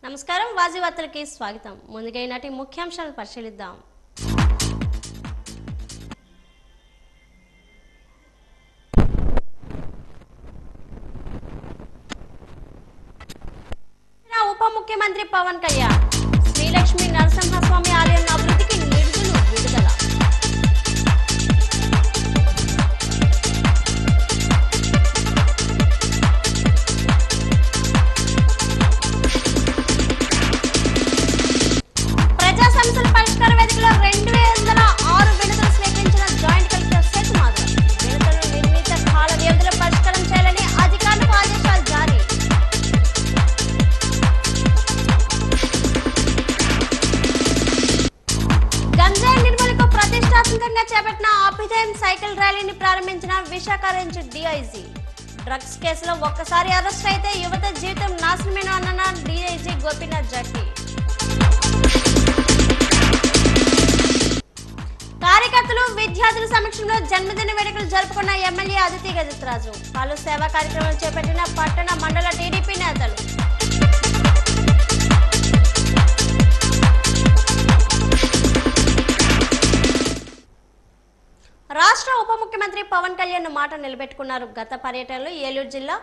నమస్కారం వాజీ వార్తలకి స్వాగతం. ముందుగా ఈనాటి ముఖ్యాంశాలను పరిశీలిద్దాం. ఉప ముఖ్యమంత్రి పవన్ కళ్యాణ్ శ్రీలక్ష్మి నరసింహస్వామి ఆలయం అభివృద్ధికి నిధులు విడుదల. ప్రజా సమస్యల పరిష్కార వేదికలో 2006 వినతులు స్వీకరించిన జాయింట్ కలెక్టర్ సేతు మాధవన్. వినతులను నిర్ణీత కాల వ్యవధిలో పరిష్కారం చేయాలని అధికారులకు ఆదేశాలు జారీ. గంజాయి నిర్మూలనకు ప్రతిష్టాత్మకంగా చేపట్టిన అభిదయం సైకిల్ ర్యాలీని ప్రారంభించిన విశాఖ రేంజ్ డీఐజీ. డ్రగ్స్ కేసులో ఒక్కసారి అరెస్ట్ అయితే యువత జీవితం నాశనమేన అన్న డీఐజీ గోపీనాథ్ జట్టి. కార్యకర్తలు విద్యార్థుల సమక్షంలో జన్మదిన వేడుకలు జరుపుకున్న ఎమ్మెల్యే అదితి గజత్రాజు. పలు సేవా కార్యక్రమాలు చేపట్టిన పట్టణ మండల టీడీపీ నేతలు. రాష్ట్ర ఉప ముఖ్యమంత్రి పవన్ కళ్యాణ్ మాట నిలబెట్టుకున్నారు. గత పర్యటనలో ఏలూరు జిల్లా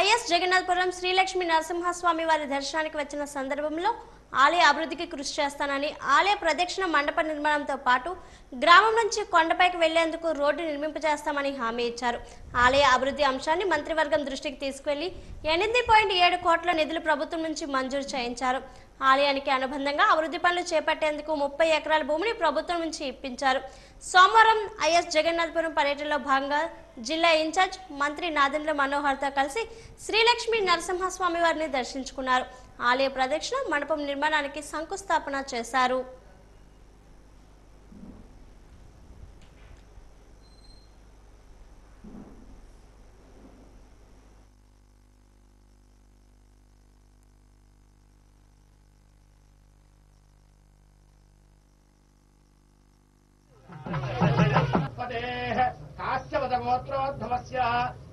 ఐఎస్ జగన్నాథపురం శ్రీలక్ష్మి నరసింహస్వామి వారి దర్శనానికి వచ్చిన సందర్భంలో ఆలయ అభివృద్ధికి కృషి చేస్తానని, ఆలయ ప్రదక్షిణ మండప నిర్మాణంతో పాటు గ్రామం నుంచి కొండపైకి వెళ్లేందుకు రోడ్డు నిర్మింపజేస్తామని హామీ ఇచ్చారు. ఆలయ అభివృద్ధి అంశాన్ని మంత్రివర్గం దృష్టికి తీసుకువెళ్లి 8.7 కోట్ల నిధులు ప్రభుత్వం నుంచి మంజూరు చేయించారు. ఆలయానికి అనుబంధంగా అభివృద్ధి పనులు చేపట్టేందుకు 30 ఎకరాల భూమిని ప్రభుత్వం నుంచి ఇప్పించారు. సోమవారం ఐఎస్ జగన్నాథపురం పర్యటనలో భాగంగా జిల్లా ఇన్ఛార్జ్ మంత్రి నాదెండ్ల మనోహర్తో కలిసి శ్రీలక్ష్మి నరసింహస్వామి వారిని దర్శించుకున్నారు. ఆలయ ప్రదక్షిణ మండపం నిర్మాణానికి శంకుస్థాపన చేశారు.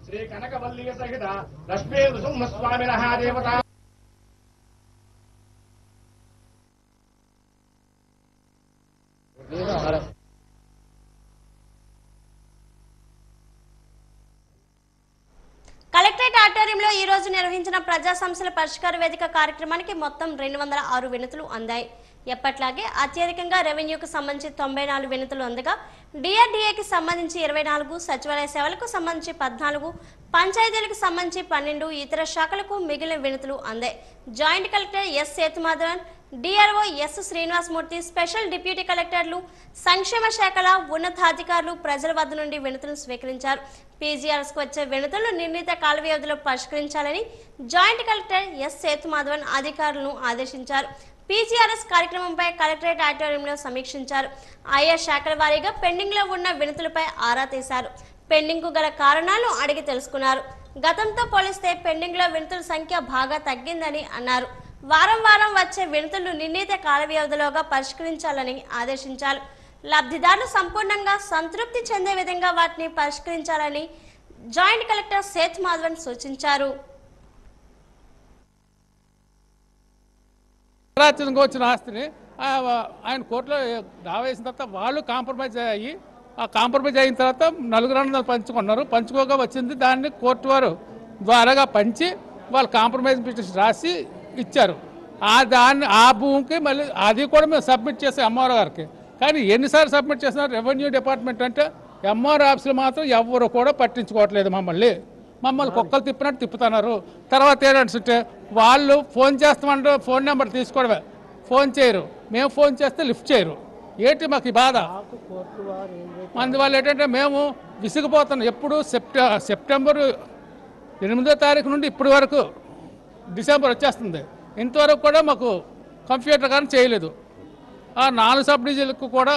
శ్రీ కనకవల్లి సహిత లక్ష్మీ నృసింహస్వామినః దేవత కలెక్టరేట్ ఆడిటోరియంలో ఈ రోజు నిర్వహించిన ప్రజా సమస్యల పరిష్కార వేదిక కార్యక్రమానికి మొత్తం 206 వినతులు అందాయి. ఎప్పట్లాగే అత్యధికంగా రెవెన్యూకు సంబంధించి 94 వినతులు అందగా డిఆర్డీఏకి సంబంధించి 24, సచివాలయ సేవలకు సంబంధించి 14, పంచాయతీలకు సంబంధించి 12, ఇతర శాఖలకు మిగిలిన వినతులు అందాయి. Joint collector S Sethumadhavan, DRO S Srinivasamurthy, special deputy కలెక్టర్లు, సంక్షేమ శాఖల ఉన్నతాధికారులు ప్రజల వద్ద నుండి వినతులను స్వీకరించారు. పీజీఆర్ఎస్కు వచ్చే వినతులను నిర్ణీత కాల వ్యవధిలో పరిష్కరించాలని జాయింట్ కలెక్టర్ ఎస్ సేతుమాధవన్ అధికారులను ఆదేశించారు. పీజీఆర్ఎస్ కార్యక్రమంపై కలెక్టరేట్ ఆడిటోరియంలో సమీక్షించారు. ఆయా శాఖల వారీగా పెండింగ్ లో ఉన్న వినతులపై ఆరా తీశారు. పెండింగ్ కు గల కారణాలు అడిగి తెలుసుకున్నారు. గతంతో పోలిస్తే పెండింగ్ లో వినతుల సంఖ్య బాగా తగ్గిందని అన్నారు. వారం వారం వచ్చే వినతులు నిర్ణీత కాల వ్యవధిలోగా పరిష్కరించాలని ఆదేశించారు. లబ్ధిదారులు సంపూర్ణంగా సంతృప్తి చెందే విధంగా వాటిని పరిష్కరించాలని జాయింట్ కలెక్టర్ సేత్ మాధవన్ సూచించారు. వచ్చిన ఆస్తిని ఆయన కోర్టులో దావా వేసిన తర్వాత వాళ్ళు కాంప్రమైజ్ అయ్యి ఆ కాంప్రమైజ్ అయిన తర్వాత 400 పంచుకున్నారు. పంచుకోగా వచ్చింది దాన్ని కోర్టు వారు ద్వారాగా పంచి వాళ్ళు కాంప్రమైజ్ పిటిషన్ రాసి ఇచ్చారు. ఆ భూమికి మళ్ళీ అది కూడా మేము సబ్మిట్ చేసాం ఎంఆర్ఓ గారికి. కానీ ఎన్నిసార్లు సబ్మిట్ చేస్తున్నారు రెవెన్యూ డిపార్ట్మెంట్ అంటే ఎంఆర్ఓ ఆఫీసులు మాత్రం ఎవరు కూడా పట్టించుకోవట్లేదు. మమ్మల్ని కుక్కలు తిప్పినట్టు తిప్పుతున్నారు. తర్వాత ఏంటంటే వాళ్ళు ఫోన్ చేస్తామంటే ఫోన్ నెంబర్ తీసుకోవడమే, ఫోన్ చేయరు. మేము ఫోన్ చేస్తే లిఫ్ట్ చేయరు. ఏంటి మాకు ఈ బాధ? అందువల్ల ఏంటంటే మేము విసిగిపోతున్నాం. ఎప్పుడు సెప్టెంబర్ 8వ తారీఖు నుండి ఇప్పటి వరకు డిసెంబర్ వచ్చేస్తుంది. ఇంతవరకు కూడా మాకు కంప్యూటర్ కానీ చేయలేదు. ఆ 4 సబ్ డివిజన్లకు కూడా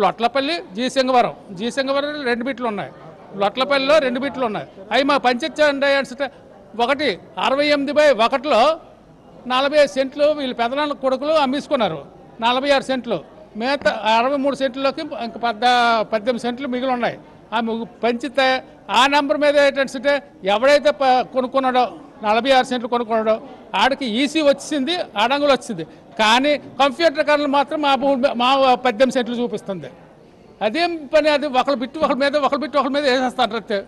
లొట్లపల్లి, జీ సింగవరం 2 బిట్లు ఉన్నాయి. లొట్లపల్లిలో 2 బిట్లు ఉన్నాయి. అవి మా పంచాయతీ ఒకటి 68/1లో 45 సెంట్లు వీళ్ళు పెదనాన్న కొడుకులు అమ్మేసుకున్నారు. 46 సెంట్లు, మిగతా 63 సెంట్లలోకి ఇంకా 18 సెంట్లు మిగిలి ఉన్నాయి. ఆ పంచితే ఆ నెంబర్ మీద ఏంటంటే ఎవడైతే కొనుక్కున్నాడో 46 సెంట్లు కొనుక్కున్నాడో ఆడికి ఈసీ వచ్చింది, అడంగులు వచ్చింది, కానీ కంప్యూటర్ కర్నలు మాత్రం మా 18 సెంట్లు చూపిస్తుంది. అదేం పని అది? ఒకళ్ళు బిట్టు ఒకరి మీద వేసేస్తారు.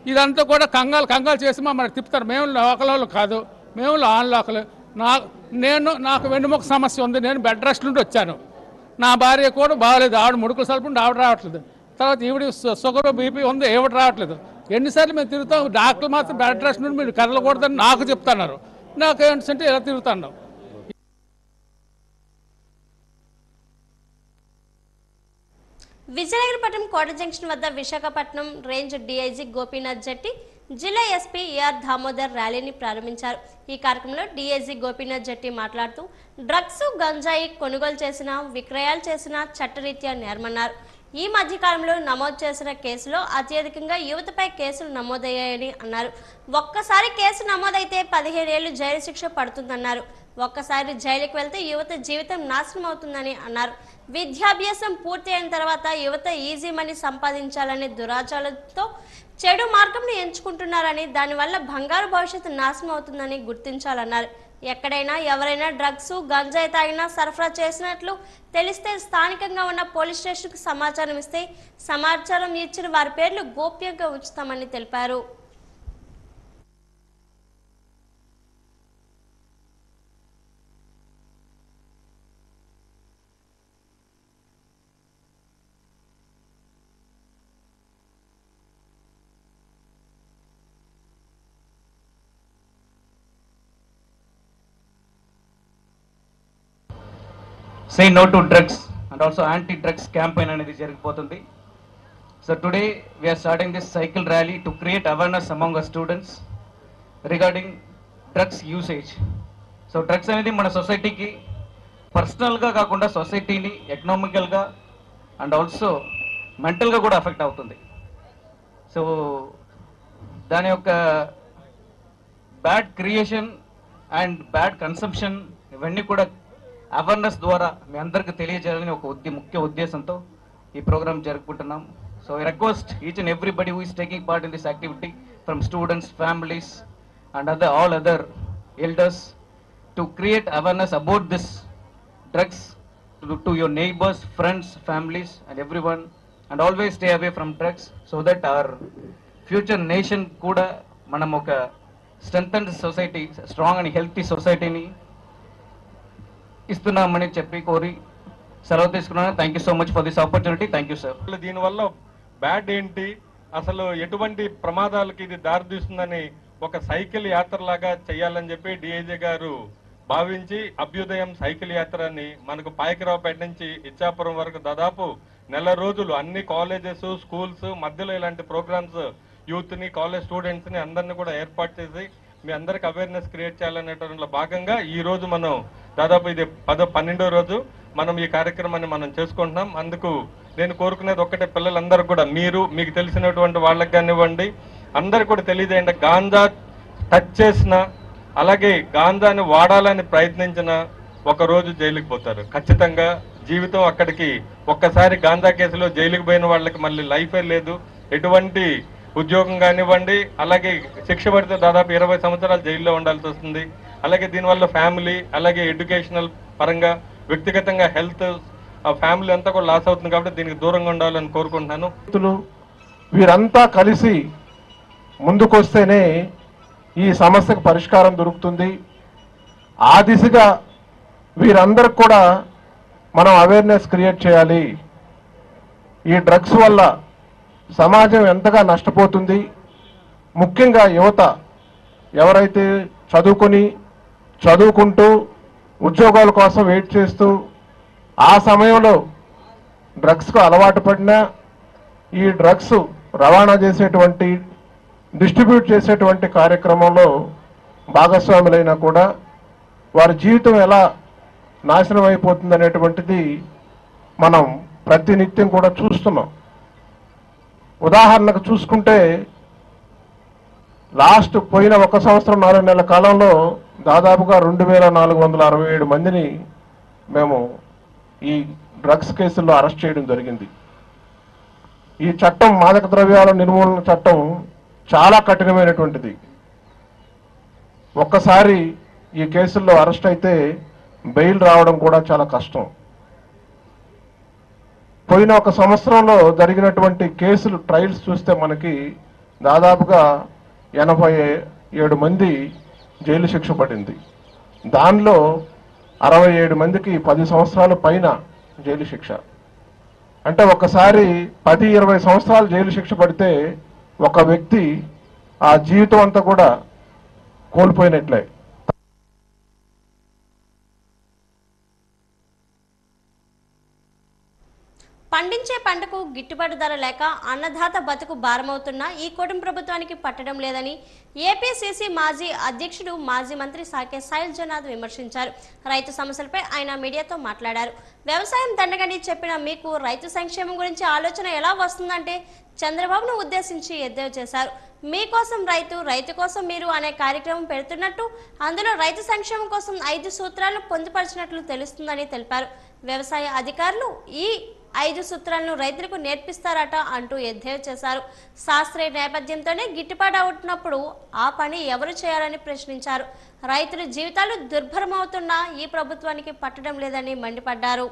ఇదంతా కూడా కంగాలు చేసి మనకు తిప్పుతారు. మేము లోకల్ కాదు, మేము ఆన్ లోకల్. నాకు వెన్నుముక సమస్య ఉంది, నేను బెడ్ రెస్ట్ నుండి వచ్చాను. నా భార్య కూడా బాగాలేదు, ఆవిడ ముడుకులు సలుపుండి ఆవిడ రావట్లేదు. తర్వాత ఈవిడ షుగర్ బీపీ ఉంది, ఈవిడ రావట్లేదు. ఎన్నిసార్లు మేము తిరుగుతాం, డాక్టర్లు మాత్రం బెడ్ రెస్ట్ నుండి మీరు కదలకూడదని నాకు చెప్తున్నారు. నాకు ఏంటంటే ఇలా తిరుగుతున్నాం. విజయనగరపట్నం కోట జంక్షన్ వద్ద విశాఖపట్నం రేంజ్ డీఐజీ గోపీనాథ్ జెట్టి, జిల్లా ఎస్పీ ఏఆర్ దామోదర్ ర్యాలీని ప్రారంభించారు. ఈ కార్యక్రమంలో డీఐజీ గోపీనాథ్ జెట్టి మాట్లాడుతూ డ్రగ్స్, గంజాయి కొనుగోలు చేసిన, విక్రయాలు చేసిన చట్టరీత్యా నేరమన్నారు. ఈ మధ్యకాలంలో నమోదు చేసిన కేసులో అత్యధికంగా యువతపై కేసులు నమోదయ్యాయని అన్నారు. ఒక్కసారి కేసు నమోదైతే 15 ఏళ్లు జైలు శిక్ష పడుతుందన్నారు. ఒక్కసారి జైలుకి వెళ్తే యువత జీవితం నాశనం అవుతుందని అన్నారు. విద్యాభ్యాసం పూర్తి అయిన తర్వాత యువత ఈజీ మనీ సంపాదించాలనే దురాచారాలతో చెడు మార్గంను ఎంచుకుంటున్నారని, దానివల్ల బంగారు భవిష్యత్తు నాశనం అవుతుందని గుర్తించాలన్నారు. ఎక్కడైనా ఎవరైనా డ్రగ్స్, గంజాయి తాగినా, సరఫరా చేసినట్లు తెలిస్తే స్థానికంగా ఉన్న పోలీస్ స్టేషన్కు సమాచారం ఇస్తే సమాచారం ఇచ్చిన వారి పేర్లు గోప్యంగా ఉంచుతామని తెలిపారు. Say no to drugs and also anti-drugs campaign అనేది జరిగిపోతుంది. So today we are starting this cycle rally to create awareness among our students regarding drugs usage. So drugs అనేది మన సొసైటీకి పర్సనల్గా కాకుండా సొసైటీని ఎకనామికల్గా అండ్ ఆల్సో మెంటల్గా కూడా అఫెక్ట్ అవుతుంది. సో దాని యొక్క bad creation and bad consumption ఇవన్నీ కూడా అవేర్నెస్ ద్వారా మీ అందరికీ తెలియజేయాలని ఒక ముఖ్య ఉద్దేశంతో ఈ ప్రోగ్రామ్ జరుపుకుంటున్నాం. So I request each and everybody who is taking part in this activity from students, families and all other elders to create awareness about this drugs to your neighbors, friends, families and everyone, and always stay away from drugs so that our future nation kuda manam oka strengthened society, strong and healthy society ni ఇస్తున్నామని చెప్పి కోరి సెలవు తీసుకున్నాను. Thank you so much for this opportunity. Thank you sir. దీనివల్ల bad ఏంటి, అసలు ఎటువంటి ప్రమాదాలకి ఇది దారితీస్తుందని ఒక సైకిల్ యాత్రలాగా చేయాలని చెప్పి డిఐజీ గారు భావించి అభ్యుదయం సైకిల్ యాత్రని మనకు పాయకరావుపేట నుంచి ఇచ్చాపురం వరకు దాదాపు 1 రోజులు అన్ని కాలేజెస్, స్కూల్స్ మధ్యలో ఇలాంటి ప్రోగ్రామ్స్ యూత్ని, కాలేజ్ స్టూడెంట్స్ని అందరినీ కూడా ఏర్పాటు చేసి మీ అందరికి అవేర్నెస్ క్రియేట్ చేయాలనేటువంటి భాగంగా ఈ రోజు మనం దాదాపు ఇది 12వ రోజు మనం ఈ కార్యక్రమాన్ని మనం చేసుకుంటున్నాం. అందుకు నేను కోరుకునేది ఒక్కటే, పిల్లలందరూ కూడా మీకు తెలిసినటువంటి వాళ్ళకి కానివ్వండి అందరికి కూడా తెలియజేయండి. గాంజా టచ్ చేసిన, అలాగే గాంజాని వాడాలని ప్రయత్నించిన ఒక రోజు జైలుకి పోతారు ఖచ్చితంగా. జీవితం అక్కడికి ఒక్కసారి గాంజా కేసులో జైలుకి పోయిన వాళ్ళకి మళ్ళీ లైఫే లేదు, ఎటువంటి ఉద్యోగం కానివ్వండి, అలాగే శిక్ష పడితే దాదాపు 20 సంవత్సరాలు జైల్లో ఉండాల్సి వస్తుంది. అలాగే దీనివల్ల ఫ్యామిలీ, అలాగే ఎడ్యుకేషనల్ పరంగా, వ్యక్తిగతంగా హెల్త్, ఫ్యామిలీ అంతా కూడా లాస్ అవుతుంది. కాబట్టి దీనికి దూరంగా ఉండాలని కోరుకుంటున్నాను. వీరంతా కలిసి ముందుకొస్తేనే ఈ సమస్యకు పరిష్కారం దొరుకుతుంది. ఆ దిశగా వీరందరికి కూడా మనం అవేర్నెస్ క్రియేట్ చేయాలి. ఈ డ్రగ్స్ వల్ల సమాజం ఎంతగా నష్టపోతుంది, ముఖ్యంగా యువత ఎవరైతే చదువుకుంటూ ఉద్యోగాల కోసం వెయిట్ చేస్తూ ఆ సమయంలో డ్రగ్స్కు అలవాటు పడినా, ఈ డ్రగ్స్ రవాణా చేసేటువంటి, డిస్ట్రిబ్యూట్ చేసేటువంటి కార్యక్రమంలో భాగస్వాములైనా కూడా వారి జీవితం ఎలా నాశనం అయిపోతుంది అనేటువంటిది మనం ప్రతినిత్యం కూడా చూస్తున్నాం. ఉదాహరణకు చూసుకుంటే పోయిన 1 సంవత్సరం 4 నెలల కాలంలో దాదాపుగా 2467 మందిని మేము ఈ డ్రగ్స్ కేసుల్లో అరెస్ట్ చేయడం జరిగింది. ఈ చట్టం, మాదక ద్రవ్యాల నిర్మూలన చట్టం చాలా కఠినమైనటువంటిది. ఒక్కసారి ఈ కేసుల్లో అరెస్ట్ అయితే బెయిల్ రావడం కూడా చాలా కష్టం. పోయిన ఒక సంవత్సరంలో జరిగినటువంటి కేసులు ట్రయల్స్ చూస్తే మనకి దాదాపుగా 87 మంది జైలు శిక్ష పడింది. దానిలో 67 మందికి 10 సంవత్సరాల పైన జైలు శిక్ష. అంటే ఒకసారి 10-20 సంవత్సరాలు జైలు శిక్ష పడితే ఒక వ్యక్తి ఆ జీవితం అంతా కూడా కోల్పోయినట్లే. పండించే పంటకు గిట్టుబాటు ధర లేక అన్నదాత బతుకు భారమవుతున్న ఈ కూటమి ప్రభుత్వానికి పట్టడం లేదని ఏపీసీసీ మాజీ అధ్యక్షుడు మాజీ మంత్రి సాకే శైలజనాథ్ విమర్శించారు. రైతు సమస్యలపై ఆయన మీడియాతో మాట్లాడారు. వ్యవసాయం దండగని చెప్పిన మీకు రైతు సంక్షేమం గురించి ఆలోచన ఎలా వస్తుందంటే చంద్రబాబును ఉద్దేశించి ఎద్దేవా చేశారు. మీకోసం రైతు, రైతు కోసం మీరు అనే కార్యక్రమం పెడుతున్నట్టు, అందులో రైతు సంక్షేమం కోసం 5 సూత్రాలను పొందుపరిచినట్లు తెలుస్తుందని తెలిపారు. వ్యవసాయ అధికారులు ఈ 5 సూత్రాలను రైతులకు నేర్పిస్తారట అంటూ ఎద్దేవా చేశారు. శాస్త్రీయ నేపథ్యంతోనే గిట్టుబాటు అవుతున్నప్పుడు ఆ పని ఎవరు చేయాలని ప్రశ్నించారు. రైతుల జీవితాలు దుర్భరమవుతున్నా ఈ ప్రభుత్వానికి పట్టడం లేదని మండిపడ్డారు.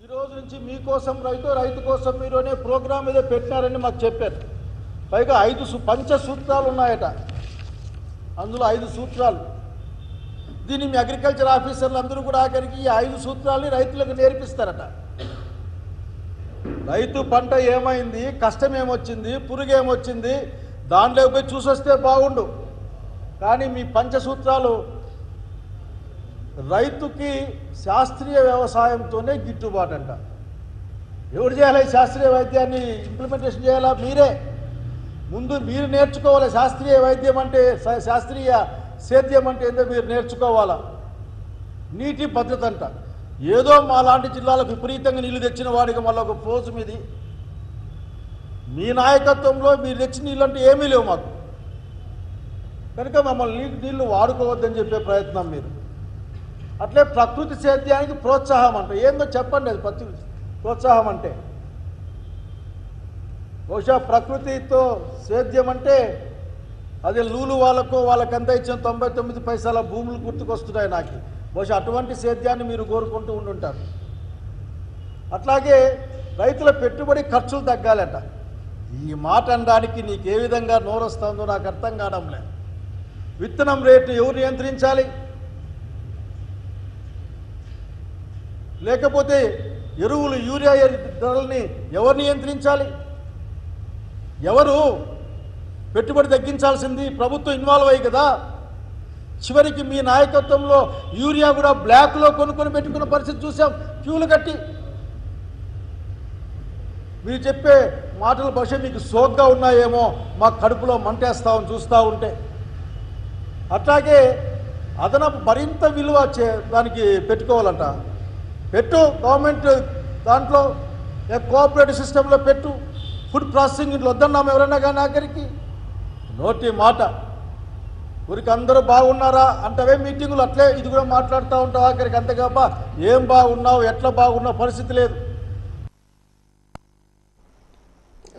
ఈ రోజు నుంచి మీకోసం రైతు, రైతు కోసం మీరు అనే ప్రోగ్రాం ఏదో పెట్టినారని మాకు చెప్పారు. పైగా 5 పంచసూత్రాలు ఉన్నాయట. అందులో 5 సూత్రాలు. దీన్ని మీ అగ్రికల్చర్ ఆఫీసర్లు అందరూ కూడా ఆఖరికి ఈ 5 సూత్రాలని రైతులకు నేర్పిస్తారట. రైతు పంట ఏమైంది, కష్టం ఏమొచ్చింది, పురుగు ఏమొచ్చింది, దాంట్లో పోయి చూసొస్తే బాగుండు. కానీ మీ పంచసూత్రాలు రైతుకి శాస్త్రీయ వ్యవసాయంతోనే గిట్టుబాటు అంట. ఎవరు చేయాలి శాస్త్రీయ వైద్యాన్ని ఇంప్లిమెంటేషన్ చేయాలా? మీరే. ముందు మీరు నేర్చుకోవాలి. శాస్త్రీయ వైద్యం అంటే, శాస్త్రీయ సేద్యం అంటే ఏందో మీరు నేర్చుకోవాలా. నీటి భద్రత అంట. ఏదో మా లాంటి జిల్లాలకు విపరీతంగా నీళ్లు తెచ్చిన వాడికి మళ్ళీ ఒక పోజు మీది. మీ నాయకత్వంలో మీరు తెచ్చిన నీళ్ళు అంటే ఏమీ లేవు మాకు. కనుక మమ్మల్ని నీళ్లు వాడుకోవద్దని చెప్పే ప్రయత్నం మీరు. అట్లే ప్రకృతి సేద్యానికి ప్రోత్సాహం అంట. ఏందో చెప్పండి అది ప్రకృతి ప్రోత్సాహం అంటే. బహుశా ప్రకృతితో సేద్యం అంటే అదే లూలు వాళ్ళకంతా ఇచ్చిన 99 పైసల భూములు గుర్తుకొస్తున్నాయి నాకు. బహుశా అటువంటి సేద్యాన్ని మీరు కోరుకుంటూ ఉండుంటారు. అట్లాగే రైతుల పెట్టుబడి ఖర్చులు తగ్గాలట. ఈ మాట అనడానికి నీకు ఏ విధంగా నోరొస్తుందో నాకు అర్థం కావడం లేదు. విత్తనం రేటు ఎవరు నియంత్రించాలి? లేకపోతే ఎరువులు యూరియా ధరల్ని ఎవరు నియంత్రించాలి? ఎవరు పెట్టుబడి తగ్గించాల్సింది? ప్రభుత్వం ఇన్వాల్వ్ అయ్యి కదా. చివరికి మీ నాయకత్వంలో యూరియా కూడా బ్లాక్లో కొనుక్కొని పెట్టుకున్న పరిస్థితి చూసాం, క్యూలు కట్టి. మీరు చెప్పే మాటలు బహుశా మీకు సోగ్గా ఉన్నాయేమో, మా కడుపులో మంటేస్తామని చూస్తూ ఉంటే. అట్లాగే అదనపు మరింత విలువ దానికి పెట్టుకోవాలంట. పెట్టు, గవర్నమెంట్ దాంట్లో కోఆపరేటివ్ సిస్టంలో పెట్టు. ఫుడ్ ప్రాసెసింగ్ ఇంట్లో వద్దన్నాము ఎవరైనా కానీ ఆఖరికి. నోటి మాట ఊరికి అందరూ బాగున్నారా అంటవే మీటింగులు. అట్లే ఇది కూడా మాట్లాడుతూ ఉంటావు ఆఖరికి. అంతేకాప ఏం బాగున్నావు, ఎట్లా బాగున్నావు పరిస్థితి లేదు.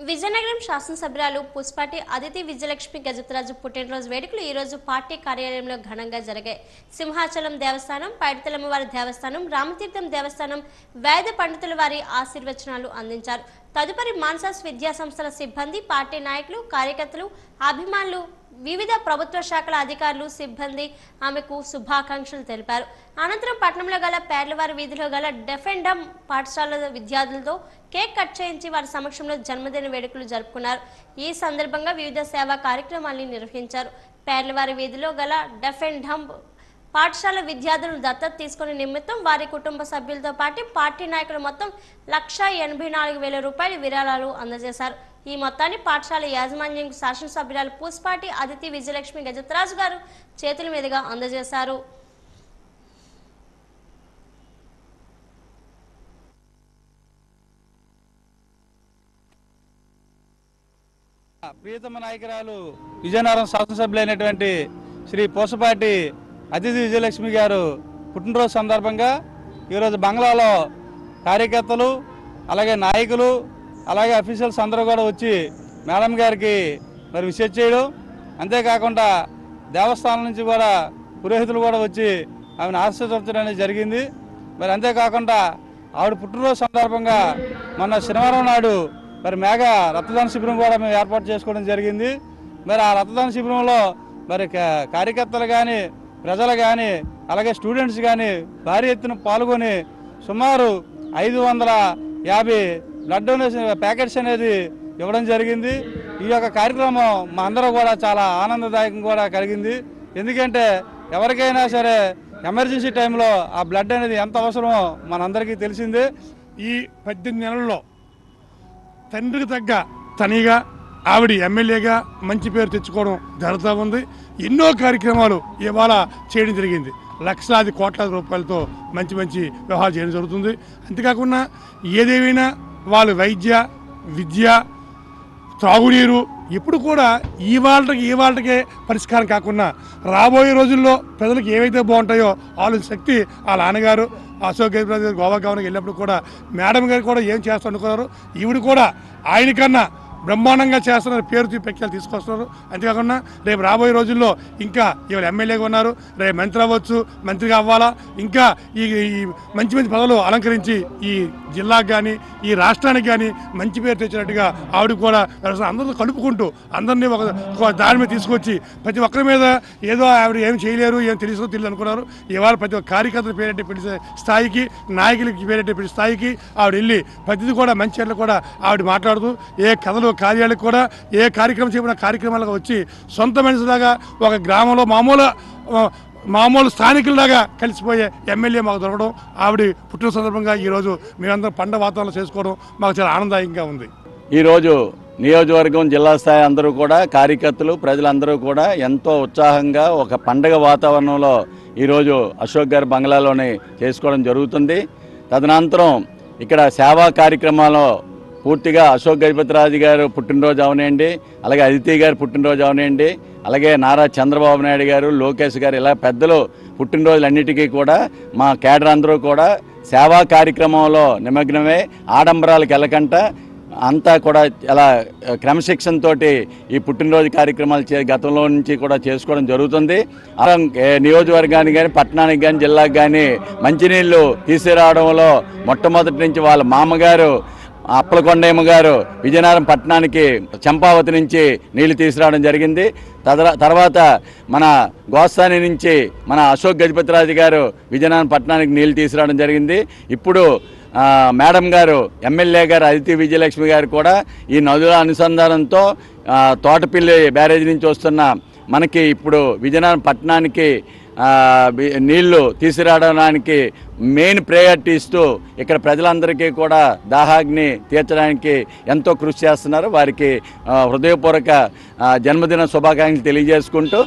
విజయనగరం శాసనసభ్యురాలు పుష్పాటి అదితి విజయలక్ష్మి గజపతిరాజు పుట్టినరోజు వేడుకలు ఈ రోజు పార్టీ కార్యాలయంలో ఘనంగా జరిగాయి. సింహాచలం దేవస్థానం, పైడితలమ్మవారి దేవస్థానం, రామతీర్థం దేవస్థానం వేద పండితుల వారి ఆశీర్వచనాలు అందించారు. తదుపరి మాన్సాస్ విద్యా సంస్థల సిబ్బంది, పార్టీ నాయకులు, కార్యకర్తలు, అభిమానులు, వివిధ ప్రభుత్వ శాఖల అధికారులు, సిబ్బంది ఆమెకు శుభాకాంక్షలు తెలిపారు. అనంతరం పట్టణంలో గల పేర్లవారి వీధిలో గల డెఫ్ అండ్ డమ్ పాఠశాల విద్యార్థులతో కేక్ కట్ చేయించి వారి సమక్షంలో జన్మదిన వేడుకలు జరుపుకున్నారు. ఈ సందర్భంగా వివిధ సేవా కార్యక్రమాలను నిర్వహించారు. పేర్లవారి వీధిలో గల డెఫ్ అండ్ డమ్ పాఠశాల విద్యార్థులను దత్తత తీసుకునే నిమిత్తం వారి కుటుంబ సభ్యులతో పాటు పార్టీ నాయకులు మొత్తం 1,84,000 రూపాయల విరాళాలు అందజేశారు. ఈ మొత్తాన్ని పాఠశాల యాజమాన్యం శాసనసభ్యురాలు పుష్పాటి అదితి విజయలక్ష్మి గజపతిరాజు గారు చేతుల మీదుగా అందజేశారు. ప్రియతమ నాయకురాలు విజయనగరం శాసనసభ్యులైనటువంటి శ్రీ పూసపాటి అతిథి విజయలక్ష్మి గారు పుట్టినరోజు సందర్భంగా ఈరోజు బంగ్లాలో కార్యకర్తలు, అలాగే నాయకులు, అలాగే అఫీషియల్స్ అందరూ కూడా వచ్చి మేడం గారికి మరి విష్ చేయడం, అంతేకాకుండా దేవస్థానం నుంచి కూడా పురోహితులు కూడా వచ్చి ఆమెను ఆశీర్వదించడం అనేది జరిగింది. మరి అంతేకాకుండా ఆవిడ పుట్టినరోజు సందర్భంగా మొన్న శనివారం నాడు మరి మేఘా రక్తదాన శిబిరం కూడా మేము ఏర్పాటు చేసుకోవడం జరిగింది. మరి ఆ రక్తదాన శిబిరంలో మరి కార్యకర్తలు కానీ ప్రజలు కానీ అలాగే స్టూడెంట్స్ కానీ భారీ ఎత్తున పాల్గొని సుమారు 550 బ్లడ్ డొనేషన్ ప్యాకెట్స్ అనేది ఇవ్వడం జరిగింది. ఈ యొక్క కార్యక్రమం మా అందరూ కూడా చాలా ఆనందదాయకం కూడా కలిగింది. ఎందుకంటే ఎవరికైనా సరే ఎమర్జెన్సీ టైంలో ఆ బ్లడ్ అనేది ఎంత అవసరమో మనందరికీ తెలిసిందే. ఈ 18 నెలల్లో తండ్రికి తగ్గ తనిగా ఆవిడ ఎమ్మెల్యేగా మంచి పేరు తెచ్చుకోవడం జరుగుతూ ఉంది. ఎన్నో కార్యక్రమాలు ఇవాళ చేయడం జరిగింది. లక్షలాది కోట్లాది రూపాయలతో మంచి వ్యవహారాలు చేయడం జరుగుతుంది. అంతేకాకుండా ఏదేమైనా వాళ్ళు వైద్య విద్య త్రాగునీరు ఎప్పుడు కూడా ఈ వాళ్ళకే పరిష్కారం కాకుండా రాబోయే రోజుల్లో ప్రజలకు ఏవైతే బాగుంటాయో ఆలోచన శక్తి వాళ్ళ నాన్నగారు అశోక్ గజపతిరాజు గోవా గవర్నర్కి వెళ్ళినప్పుడు కూడా మేడం గారు కూడా ఏం చేస్తా అనుకున్నారు. ఈవిడ కూడా ఆయనకన్నా బ్రహ్మాండంగా చేస్తున్నారు, పేరు ప్రఖ్యాలు తీసుకొస్తున్నారు. అంతేకాకుండా రేపు రాబోయే రోజుల్లో ఇంకా ఇవాళ ఎమ్మెల్యేగా ఉన్నారు, రేపు మంత్రి అవ్వచ్చు, మంత్రిగా అవ్వాలా, ఇంకా ఈ మంచి పదవులు అలంకరించి ఈ జిల్లాకు కానీ ఈ రాష్ట్రానికి కానీ మంచి పేరు తెచ్చినట్టుగా ఆవిడ కూడా అందరితో కలుపుకుంటూ అందరినీ ఒక దారి మీద తీసుకొచ్చి ప్రతి ఒక్కరి మీద ఏదో ఆవిడ ఏం చేయలేరు, ఏం తెలియదు అనుకున్నారు. ఇవాళ ప్రతి ఒక్క కార్యకర్తలు పేరెట్టి పిలిచే స్థాయికి, నాయకులకి పేరెట్టి పిలిచే స్థాయికి ఆవిడ వెళ్ళి ప్రతిదీ కూడా మంచి కూడా ఆవిడ మాట్లాడుతూ ఏ కథలు కార్యాలకు కూడా ఏ కార్యక్రమం చేయబడిన కార్యక్రమాలకు వచ్చి సొంత మనిషిలాగా ఒక గ్రామంలో మామూలు స్థానికుల్లాగా కలిసిపోయే ఎమ్మెల్యే మాకు దొరకడం, ఆవిడ పుట్టిన సందర్భంగా ఈరోజు మేమందరం పండుగ వాతావరణం చేసుకోవడం మాకు చాలా ఆనందదాయకంగా ఉంది. ఈరోజు నియోజకవర్గం జిల్లా స్థాయి అందరూ కూడా కార్యకర్తలు ప్రజలందరూ కూడా ఎంతో ఉత్సాహంగా ఒక పండగ వాతావరణంలో ఈరోజు అశోక్ గారి బంగ్లాలోనే చేసుకోవడం జరుగుతుంది. తదనంతరం ఇక్కడ సేవా కార్యక్రమాల్లో పూర్తిగా అశోక్ గజపతిరాజు గారు పుట్టినరోజు అవనండి, అలాగే అదితి గారు పుట్టినరోజు అవనండి, అలాగే నారా చంద్రబాబు నాయుడు గారు, లోకేష్ గారు, ఇలా పెద్దలు పుట్టినరోజులన్నిటికీ కూడా మా కేడర్ అందరూ కూడా సేవా కార్యక్రమంలో నిమగ్నమై ఆడంబరాలకు వెళ్ళకంట అంతా కూడా ఇలా క్రమశిక్షణతో ఈ పుట్టినరోజు కార్యక్రమాలు గతంలో నుంచి కూడా చేసుకోవడం జరుగుతుంది. నియోజకవర్గానికి కానీ పట్టణానికి కానీ జిల్లాకు కానీ మంచినీళ్ళు తీసుకురావడంలో మొట్టమొదటి నుంచి వాళ్ళ మామగారు అప్పలకొండయ్య గారు విజయనగరం పట్టణానికి చంపావతి నుంచి నీళ్లు తీసుకురావడం జరిగింది. తర్వాత మన గోస్తాని నుంచి మన అశోక్ గజపతిరాజు గారు విజయనగరం పట్టణానికి నీళ్లు తీసుకురావడం జరిగింది. ఇప్పుడు మేడం గారు ఎమ్మెల్యే గారు అదితి విజయలక్ష్మి గారు కూడా ఈ నదుల అనుసంధానంతో తోటపిల్లి బ్యారేజ్ నుంచి వస్తున్న మనకి ఇప్పుడు విజయనగరం పట్టణానికి నీళ్లు తీసుకురావడానికి మెయిన్ ప్రయారిటీ ఇస్తూ ఇక్కడ ప్రజలందరికీ కూడా దాహాగ్ని తీర్చడానికి ఎంతో కృషి చేస్తున్నారు. వారికి హృదయపూర్వక జన్మదిన శుభాకాంక్షలు తెలియజేసుకుంటూ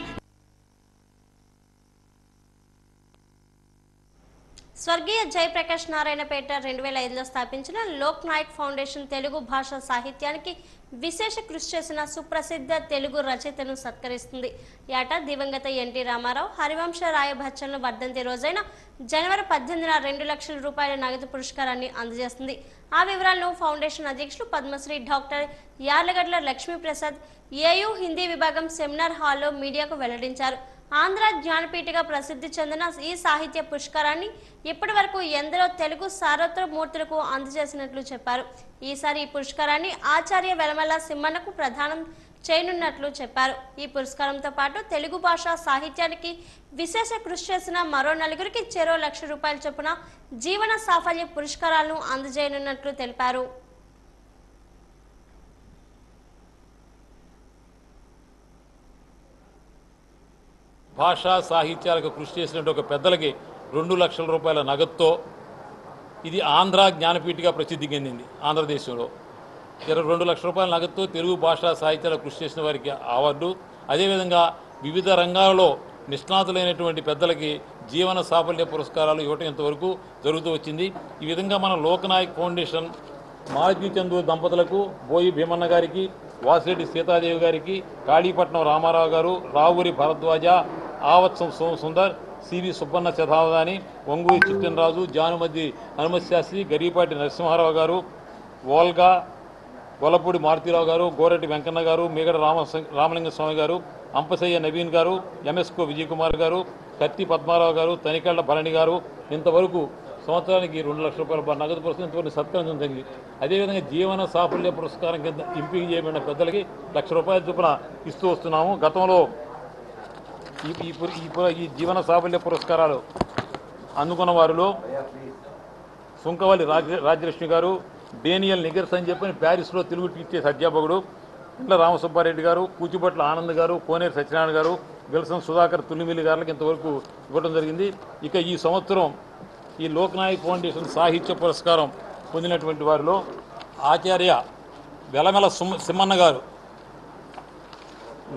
స్వర్గీయ జయప్రకాష్ నారాయణపేట 2005లో స్థాపించిన లోక్ నాయక్ ఫౌండేషన్ తెలుగు భాష సాహిత్యానికి విశేష కృషి చేసిన సుప్రసిద్ధ తెలుగు రచయితను సత్కరిస్తుంది. ఏటా దివంగత ఎన్టీ రామారావు, హరివంశ రాయ బచ్చన్ల వర్ధంతి రోజైన జనవరి 18న 2 లక్షల రూపాయల నగదు పురస్కారాన్ని అందజేస్తుంది. ఆ వివరాలను ఫౌండేషన్ అధ్యక్షులు పద్మశ్రీ డాక్టర్ యార్లగడ్ల లక్ష్మీప్రసాద్ ఏయూ హిందీ విభాగం సెమినార్ హాల్లో మీడియాకు వెల్లడించారు. ఆంధ్ర జ్ఞానపీఠగా ప్రసిద్ధి చెందిన ఈ సాహిత్య పురస్కారాన్ని ఇప్పటి వరకు ఎందరో తెలుగు సార్వత్రమూర్తులకు అందజేసినట్లు చెప్పారు. ఈసారి ఈ పురస్కారాన్ని ఆచార్య వెలమల్ల సింహన్నకు ప్రదానం చేయనున్నట్లు చెప్పారు. ఈ పురస్కారంతో పాటు తెలుగు భాష సాహిత్యానికి విశేష కృషి చేసిన మరో 4గురికి చెరో 1 లక్ష రూపాయల చొప్పున జీవన సాఫల్య పురస్కారాలను అందజేయనున్నట్లు తెలిపారు. భాషా సాహిత్యాలకు కృషి చేసినట్టు ఒక పెద్దలకి 2 లక్షల రూపాయల నగదుతో ఇది ఆంధ్ర జ్ఞానపీఠగా ప్రసిద్ధి చెందింది. ఆంధ్రదేశంలో 2 లక్షల రూపాయల నగదుతో తెలుగు భాషా సాహిత్యాలకు కృషి చేసిన వారికి అవార్డు, అదేవిధంగా వివిధ రంగాలలో నిష్ణాతులైనటువంటి పెద్దలకి జీవన సాఫల్య పురస్కారాలు ఇవ్వటం ఇంతవరకు జరుగుతూ వచ్చింది. ఈ విధంగా మన లోకనాయక్ ఫౌండేషన్ మాలతీ చందు దంపతులకు, బోయి భీమన్న గారికి, వాసిరెడ్డి సీతాదేవి గారికి, కాళీపట్నం రామారావు గారు, రావురి భరద్వాజ, ఆవత్సం సుందర్, సివి సుబ్బన్న శతావధాని, వంగూరి చిట్టెనరాజు, జానుమద్ది హనుమత్ శాస్త్రి, గరీపాటి నరసింహారావు గారు, వోల్గా, గొల్లపూడి మారుతీరావు గారు, గోరెడ్డి వెంకన్న గారు, మేగడ రామలింగ స్వామి గారు, అంపసయ్య నవీన్ గారు, ఎంఎస్కో విజయ్ కుమార్ గారు, కత్తి పద్మారావు గారు, తనికెళ్ల భరణి గారు ఇంతవరకు సంవత్సరానికి 2 లక్షల రూపాయల నగదు పురస్కారం ఇంతవరకు సత్కరించడం జరిగింది. అదేవిధంగా జీవన సాఫల్య పురస్కారం కింద ఎంపిక చేయబడిన పెద్దలకి 1 లక్ష రూపాయల చొప్పున ఇస్తూ వస్తున్నాము. గతంలో ఈ జీవన సాఫల్య పురస్కారాలు అందుకున్న వారిలో సుంకవల్లి రాజ్యలక్ష్మి గారు, డేనియల్ నిగర్స్ అని చెప్పని ప్యారిస్లో తెలుగు టీచర్స్ అధ్యాపకుడు, ఇంట్ల రామసుబ్బారెడ్డి గారు, కూచిపట్ల ఆనంద్ గారు, కోనేరు సత్యనారాయణ గారు, విల్సన్ సుధాకర్ తుల్లిమిల్లి గారికి ఇంతవరకు ఇవ్వడం జరిగింది. ఇక ఈ సంవత్సరం ఈ లోక్నాయక్ ఫౌండేషన్ సాహిత్య పురస్కారం పొందినటువంటి వారిలో ఆచార్య వెలమెల సింహన్న గారు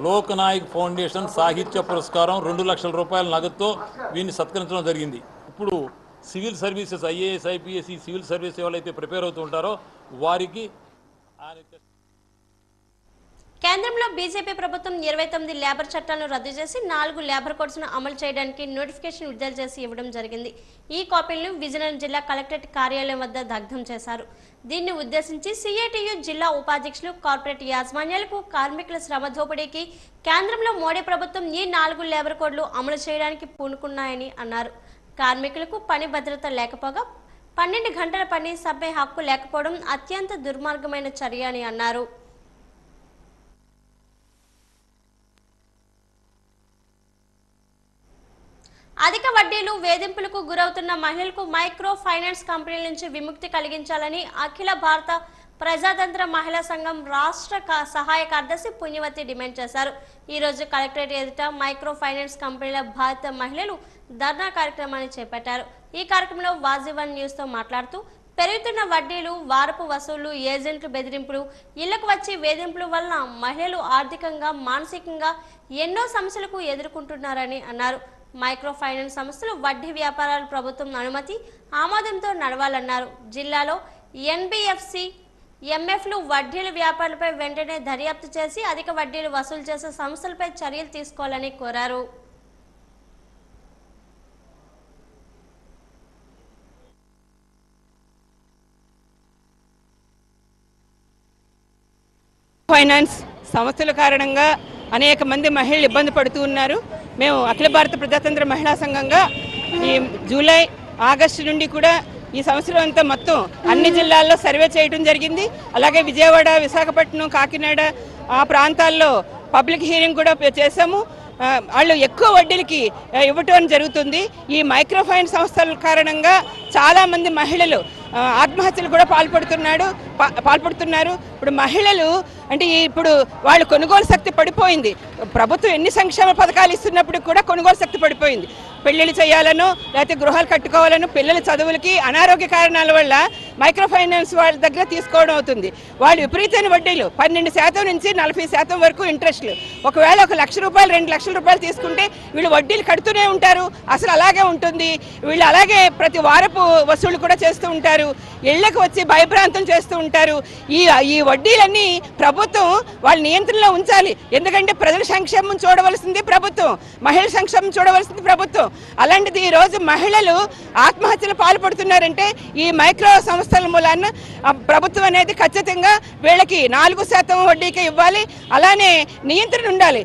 లోక్నాయక్ ఫౌండేషన్ సాహిత్య పురస్కారం 2 లక్షల రూపాయల నగదుతో వీరిని సత్కరించడం జరిగింది. ఇప్పుడు సివిల్ సర్వీసెస్ ఐఏఎస్, ఐపీఎస్, ఈ సివిల్ సర్వీస్ ఎవరైతే ప్రిపేర్ అవుతూ ఉంటారో వారికి కేంద్రంలో బీజేపీ ప్రభుత్వం 29 లేబర్ చట్టాలను రద్దు చేసి 4 లేబర్ కోడ్స్ను అమలు చేయడానికి నోటిఫికేషన్ విడుదల చేసి ఇవ్వడం జరిగింది. ఈ కాపీలను విజయనగరం జిల్లా కలెక్టరేట్ కార్యాలయం వద్ద దగ్ధం చేశారు. దీన్ని ఉద్దేశించి సిఐటియు జిల్లా ఉపాధ్యక్షులు, కార్పొరేట్ యాజమాన్యాలకు కార్మికుల శ్రమ దోపిడీకి కేంద్రంలో మోడీ ప్రభుత్వం ఈ 4 లేబర్ కోడ్లు అమలు చేయడానికి పూనుకున్నాయని అన్నారు. కార్మికులకు పని భద్రత లేకపోగా 12 గంటల పని సమ్మె హక్కు లేకపోవడం అత్యంత దుర్మార్గమైన చర్య అని అన్నారు. అధిక వడ్డీలు, వేధింపులకు గురవుతున్న మహిళలకు మైక్రో ఫైనాన్స్ కంపెనీల నుంచి విముక్తి కలిగించాలని అఖిల భారత ప్రజాతంత్ర మహిళా సంఘం రాష్ట్ర సహాయ కార్యదర్శి పుణ్యవతి డిమాండ్ చేశారు. ఈ రోజు కలెక్టరేట్ ఎదుట మైక్రో ఫైనాన్స్ కంపెనీల బాధిత మహిళలు ధర్నా కార్యక్రమాన్ని చేపట్టారు. ఈ కార్యక్రమంలో వాజీవన్ న్యూస్ తో మాట్లాడుతూ పెరుగుతున్న వడ్డీలు, వారపు వసూళ్లు, ఏజెంట్లు బెదిరింపులు, ఇళ్లకు వచ్చి వేధింపుల వలన మహిళలు ఆర్థికంగా, మానసికంగా ఎన్నో సమస్యలకు ఎదుర్కొంటున్నారని అన్నారు. మైక్రో ఫైనాన్స్ సంస్థలు వడ్డీ వ్యాపారాలు ప్రభుత్వం అనుమతి, ఆమోదంతో నడవాలన్నారు. జిల్లాలో ఎన్బిఎఫ్సి, ఎంఎఫ్లు వడ్డీల వ్యాపారులపై వెంటనే దర్యాప్తు చేసి అధిక వడ్డీలు వసూలు చేసే సంస్థలపై చర్యలు తీసుకోవాలని కోరారు. ఫైనాన్స్ సంస్థల కారణంగా అనేక మంది మహిళలు ఇబ్బంది పడుతూ ఉన్నారు. మేము అఖిల భారత ప్రజాతంత్ర మహిళా సంఘంగా ఈ జూలై, ఆగస్టు నుండి కూడా ఈ సంవత్సరం అంతా మొత్తం అన్ని జిల్లాల్లో సర్వే చేయడం జరిగింది. అలాగే విజయవాడ, విశాఖపట్నం, కాకినాడ ఆ ప్రాంతాల్లో పబ్లిక్ హీరింగ్ కూడా చేశాము. వాళ్ళు ఎక్కువ వడ్డీలకి ఇవ్వటం జరుగుతుంది. ఈ మైక్రో ఫైనాన్స్ సంస్థల కారణంగా చాలామంది మహిళలు ఆత్మహత్యలు కూడా పాల్పడుతున్నారు. ఇప్పుడు మహిళలు అంటే ఇప్పుడు వాళ్ళు కొనుగోలు శక్తి పడిపోయింది. ప్రభుత్వం ఎన్ని సంక్షేమ పథకాలు ఇస్తున్నప్పుడు కూడా కొనుగోలు శక్తి పడిపోయింది. పెళ్లిళ్ళు చేయాలనో లేకపోతే గృహాలు కట్టుకోవాలనో పిల్లల చదువులకి అనారోగ్య కారణాల వల్ల మైక్రో ఫైనాన్స్ వాళ్ళ దగ్గర తీసుకోవడం అవుతుంది. వాళ్ళు విపరీతమైన వడ్డీలు 12% నుంచి 40% వరకు ఇంట్రెస్ట్లు. ఒకవేళ 1 లక్ష రూపాయలు, 2 లక్షల రూపాయలు తీసుకుంటే వీళ్ళు వడ్డీలు కడుతూనే ఉంటారు. అసలు అలాగే ఉంటుంది. వీళ్ళు అలాగే ప్రతి వారపు వసూళ్లు కూడా చేస్తూ ఉంటారు. ఇళ్లకు వచ్చి భయభ్రాంతులు చేస్తూ ఉంటారు. ఈ వడ్డీలన్నీ ప్రభుత్వం వాళ్ళ నియంత్రణలో ఉంచాలి. ఎందుకంటే ప్రజల సంక్షేమం చూడవలసింది ప్రభుత్వం, మహిళల సంక్షేమం చూడవలసింది ప్రభుత్వం. అలాంటిది ఈ రోజు మహిళలు ఆత్మహత్యలు పాల్పడుతున్నారంటే ఈ మైక్రో సంస్థల మూలాన ప్రభుత్వం అనేది ఖచ్చితంగా వీళ్ళకి 4% వడ్డీకి ఇవ్వాలి. అలానే నియంత్రణ ఉండాలి.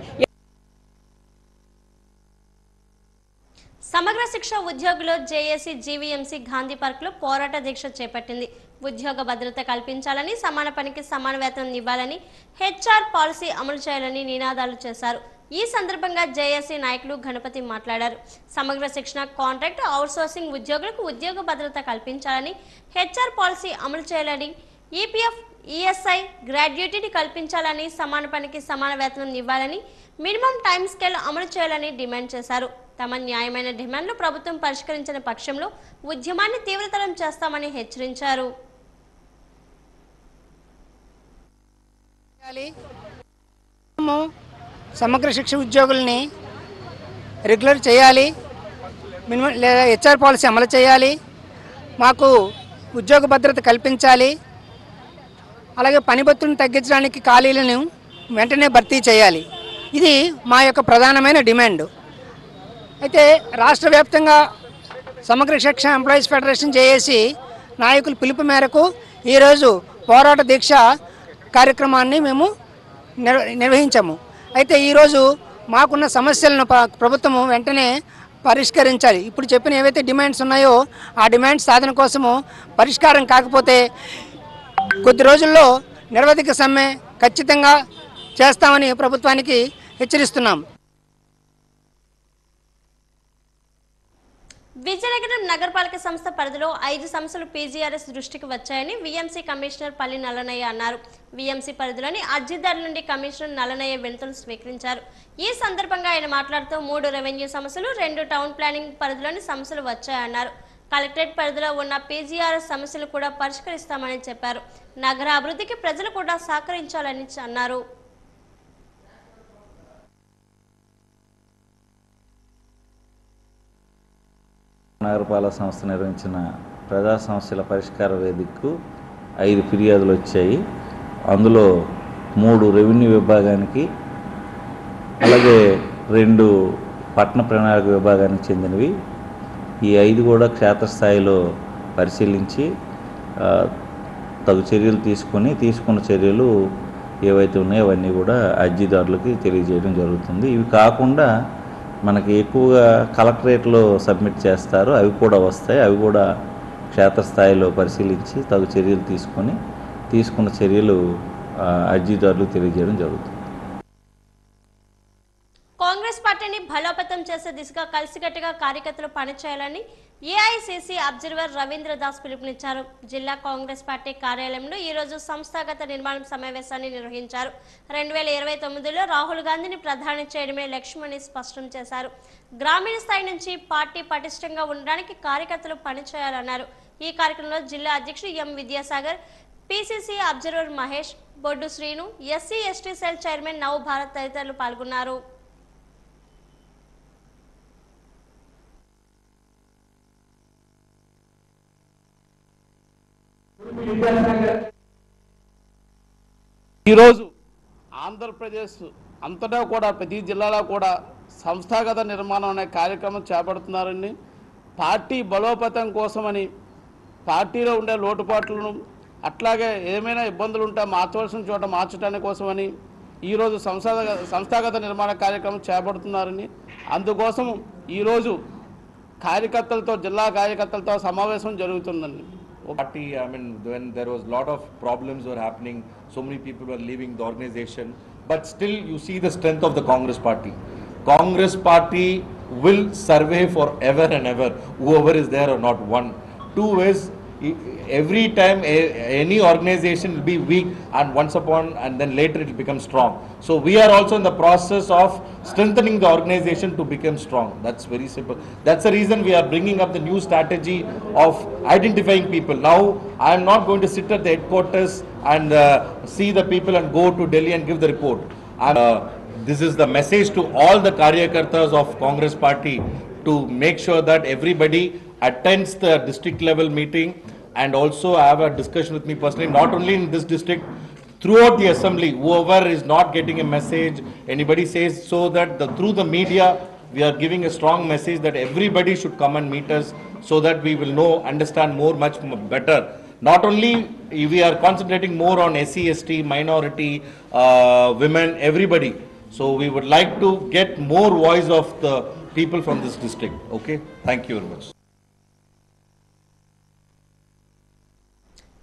సమగ్ర శిక్ష ఉద్యోగులు జేఏసీ జీవీఎంసీ గాంధీ పార్క్ లో పోరాట దీక్ష చేపట్టింది. ఉద్యోగ భద్రత కల్పించాలని, సమాన పనికి సమాన వేతనం ఇవ్వాలని, హెచ్ఆర్ పాలసీ అమలు చేయాలని నినాదాలు చేశారు. ఈ సందర్భంగా జేఏసీ నాయకులు గణపతి మాట్లాడారు. సమగ్ర శిక్షణ, కాంట్రాక్ట్, అవుట్సోర్సింగ్ ఉద్యోగులకు ఉద్యోగ భద్రత కల్పించాలని, హెచ్ఆర్ పాలసీ అమలు చేయాలని, ఈపీఎఫ్, ఈఎస్ఐ గ్రాడ్యుయేటీని కల్పించాలని, సమాన పనికి సమాన వేతనం ఇవ్వాలని, మినిమం టైం స్కేల్ అమలు చేయాలని డిమాండ్ చేశారు. తమ న్యాయమైన డిమాండ్లు ప్రభుత్వం పరిష్కరించిన పక్షంలో ఉద్యమాన్ని తీవ్రతరం చేస్తామని హెచ్చరించారు. సమగ్ర శిక్ష ఉద్యోగుల్ని రెగ్యులర్ చేయాలి, మినిమం లేదా హెచ్ఆర్ పాలసీ అమలు చేయాలి, మాకు ఉద్యోగ భద్రత కల్పించాలి, అలాగే పనిభత్తులను తగ్గించడానికి ఖాళీలను వెంటనే భర్తీ చేయాలి. ఇది మా యొక్క ప్రధానమైన డిమాండ్. అయితే రాష్ట్ర వ్యాప్తంగా సమగ్ర శిక్ష ఎంప్లాయీస్ ఫెడరేషన్ జేఏసీ నాయకుల పిలుపు మేరకు ఈరోజు పోరాట దీక్ష కార్యక్రమాన్ని మేము నిర్వహించాము. అయితే ఈరోజు మాకున్న సమస్యలను ప్రభుత్వము వెంటనే పరిష్కరించాలి. ఇప్పుడు చెప్పిన ఏవైతే డిమాండ్స్ ఉన్నాయో ఆ డిమాండ్స్ సాధన కోసము పరిష్కారం కాకపోతే కొద్ది రోజుల్లో నిరవధిక సమ్మె ఖచ్చితంగా చేస్తామని ప్రభుత్వానికి హెచ్చరిస్తున్నాం. విజయనగరం నగరపాలక సంస్థ పరిధిలో 5 సంస్థలు పీజీఆర్ఎస్ దృష్టికి వచ్చాయని వీఎంసీ కమిషనర్ పల్లి నల్లనయ్య అన్నారు. వీఎంసీ పరిధిలోని అర్జీదారుల నుండి కమిషనర్ నల్లనయ్య వినతులు స్వీకరించారు. ఈ సందర్భంగా ఆయన మాట్లాడుతూ 3 రెవెన్యూ సమస్యలు, 2 టౌన్ ప్లానింగ్ పరిధిలోని సమస్యలు వచ్చాయన్నారు. కలెక్టరేట్ పరిధిలో ఉన్న పీజీఆర్ఎస్ సమస్యలు కూడా పరిష్కరిస్తామని చెప్పారు. నగర అభివృద్ధికి ప్రజలు కూడా సహకరించాలని అన్నారు. నగరపాలక సంస్థ నిర్వహించిన ప్రజా సమస్యల పరిష్కార వేదికకు 5 ఫిర్యాదులు వచ్చాయి. అందులో 3 రెవెన్యూ విభాగానికి, అలాగే 2 పట్టణ ప్రణాళిక విభాగానికి చెందినవి. ఈ 5 కూడా క్షేత్రస్థాయిలో పరిశీలించి తగు చర్యలు తీసుకున్న చర్యలు ఏవైతే ఉన్నాయో అవన్నీ కూడా అర్జీదారులకి తెలియజేయడం జరుగుతుంది. ఇవి కాకుండా మనకి ఎక్కువగా కలెక్టరేట్లో సబ్మిట్ చేస్తారు, అవి కూడా వస్తాయి. అవి కూడా క్షేత్రస్థాయిలో పరిశీలించి తగు చర్యలు తీసుకున్న చర్యలు అర్జీదారులకు తెలియజేయడం జరుగుతుంది. కాంగ్రెస్ పార్టీని బలోపేతం చేసే దిశగా కలిసికట్టుగా కార్యకర్తలు పనిచేయాలని ఏఐసిసి అబ్జర్వర్ రవీంద్ర దాస్ పిలుపునిచ్చారు. జిల్లా కాంగ్రెస్ పార్టీ కార్యాలయంలో ఈరోజు సంస్థాగత నిర్మాణం సమావేశాన్ని నిర్వహించారు. 2029లో రాహుల్ గాంధీని ప్రధాని చేయడమే లక్ష్యమని స్పష్టం చేశారు. గ్రామీణ స్థాయి నుంచి పార్టీ పటిష్టంగా ఉండడానికి కార్యకర్తలు పనిచేయాలన్నారు. ఈ కార్యక్రమంలో జిల్లా అధ్యక్షుడు M Vidyasagar, PCC observer Mahesh, Boddu Srinu, SC ST cell chairman Nav Bharat తదితరులు పాల్గొన్నారు. ఈరోజు ఆంధ్రప్రదేశ్ అంతటా కూడా ప్రతి జిల్లాలో కూడా సంస్థాగత నిర్మాణం అనే కార్యక్రమం చేపడుతున్నారని, పార్టీ బలోపేతం కోసమని, పార్టీలో ఉండే లోటుపాట్లను అట్లాగే ఏమైనా ఇబ్బందులు ఉంటే మార్చవలసిన చోట మార్చడానికి కోసమని ఈరోజు సంస్థాగత నిర్మాణ కార్యక్రమం చేపడుతున్నారని, అందుకోసం ఈరోజు కార్యకర్తలతో జిల్లా కార్యకర్తలతో సమావేశం జరుగుతుందండి. Party, I mean, when there was a lot of problems were happening, so many people were leaving the organization, but still you see the strength of the Congress Party. Congress Party will survive forever and ever, whoever is there or not. 1. 2 is, every time any organization will be weak and once upon and then later it will become strong. So we are also in the process of strengthening the organization to become strong. That's very simple. That's the reason we are bringing up the new strategy of identifying people. Now I am not going to sit at the headquarters and see the people and go to Delhi and give the report. This is the message to all the Karyakartas of Congress Party to make sure that everybody attends the district level meeting and also have a discussion with me personally, not only in this district, throughout the assembly. Whoever is not getting a message, anybody says, so that through the media we are giving a strong message that everybody should come and meet us so that we will understand much better. Not only we are concentrating more on SC, ST, minority, women, everybody. So we would like to get more voice of the people from this district. Okay, thank you very much.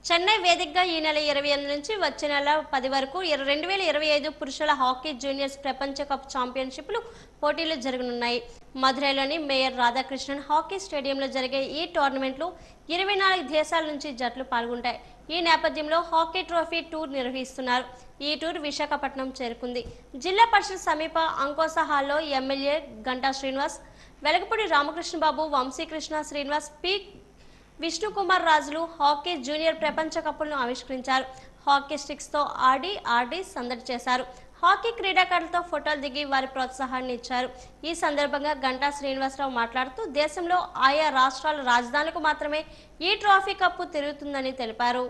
Chennai వేదికగా ఈ నెల 28 నుంచి వచ్చే నెల 10 వరకు 2025 పురుషుల hockey juniors ప్రపంచ cup ఛాంపియన్షిప్లు పోటీలు జరగనున్నాయి. మధురైలోని మేయర్ రాధాకృష్ణన్ హాకీ స్టేడియంలో జరిగే ఈ టోర్నమెంట్లో 24 దేశాల నుంచి జట్లు పాల్గొంటాయి. ఈ నేపథ్యంలో హాకీ ట్రోఫీ టూర్ నిర్వహిస్తున్నారు. ఈ టూర్ విశాఖపట్నం చేరుకుంది. జిల్లా పరిషత్ సమీప అంకోస హాల్లో ఎమ్మెల్యే గంటా శ్రీనివాస్, వెలగపూడి రామకృష్ణబాబు, వంశీకృష్ణ శ్రీనివాస్, పి విష్ణుకుమార్ రాజులు హాకీ జూనియర్ ప్రపంచ కప్పులను ఆవిష్కరించారు. హాకీ స్టిక్స్తో ఆడి సందడి చేశారు. హాకీ క్రీడాకారులతో ఫోటోలు దిగి వారి ప్రోత్సాహాన్ని ఇచ్చారు. ఈ సందర్భంగా గంటా శ్రీనివాసరావు మాట్లాడుతూ దేశంలో ఆయా రాష్ట్రాల రాజధానులకు మాత్రమే ఈ ట్రోఫీ కప్పు తిరుగుతుందని తెలిపారు.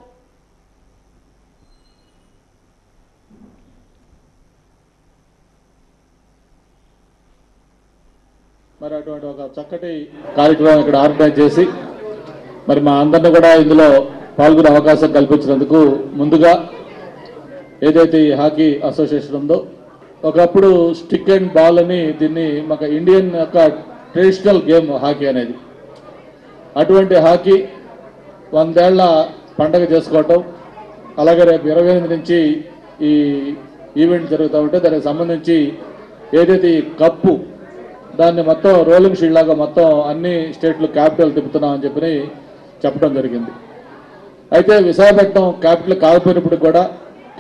మరి అటువంటి ఒక చక్కటి కార్యక్రమం ఇక్కడ ఆర్గనైజ్ చేసి మరి మా అందరినీ కూడా ఇందులో పాల్గొనే అవకాశం కల్పించినందుకు ముందుగా ఏదైతే ఈ హాకీ అసోసియేషన్ ఉందో ఒకప్పుడు స్టిక్ అండ్ బాల్ అని దీన్ని మన ఇండియన్ యొక్క ట్రెడిషనల్ గేమ్ హాకీ అనేది. అటువంటి హాకీ 100 ఏళ్ల పండగ చేసుకోవటం, అలాగే రేపు 28 నుంచి ఈ ఈవెంట్ జరుగుతూ ఉంటే దానికి సంబంధించి ఏదైతే ఈ కప్పు దాన్ని మొత్తం రోలింగ్ షీల్డ్ లాగా మొత్తం అన్ని స్టేట్లు క్యాపిటల్ తిప్పుతున్నామని చెప్పి చెప్పడం జరిగింది. అయితే విశాఖపట్నం క్యాపిటల్ కాకపోయినప్పుడు కూడా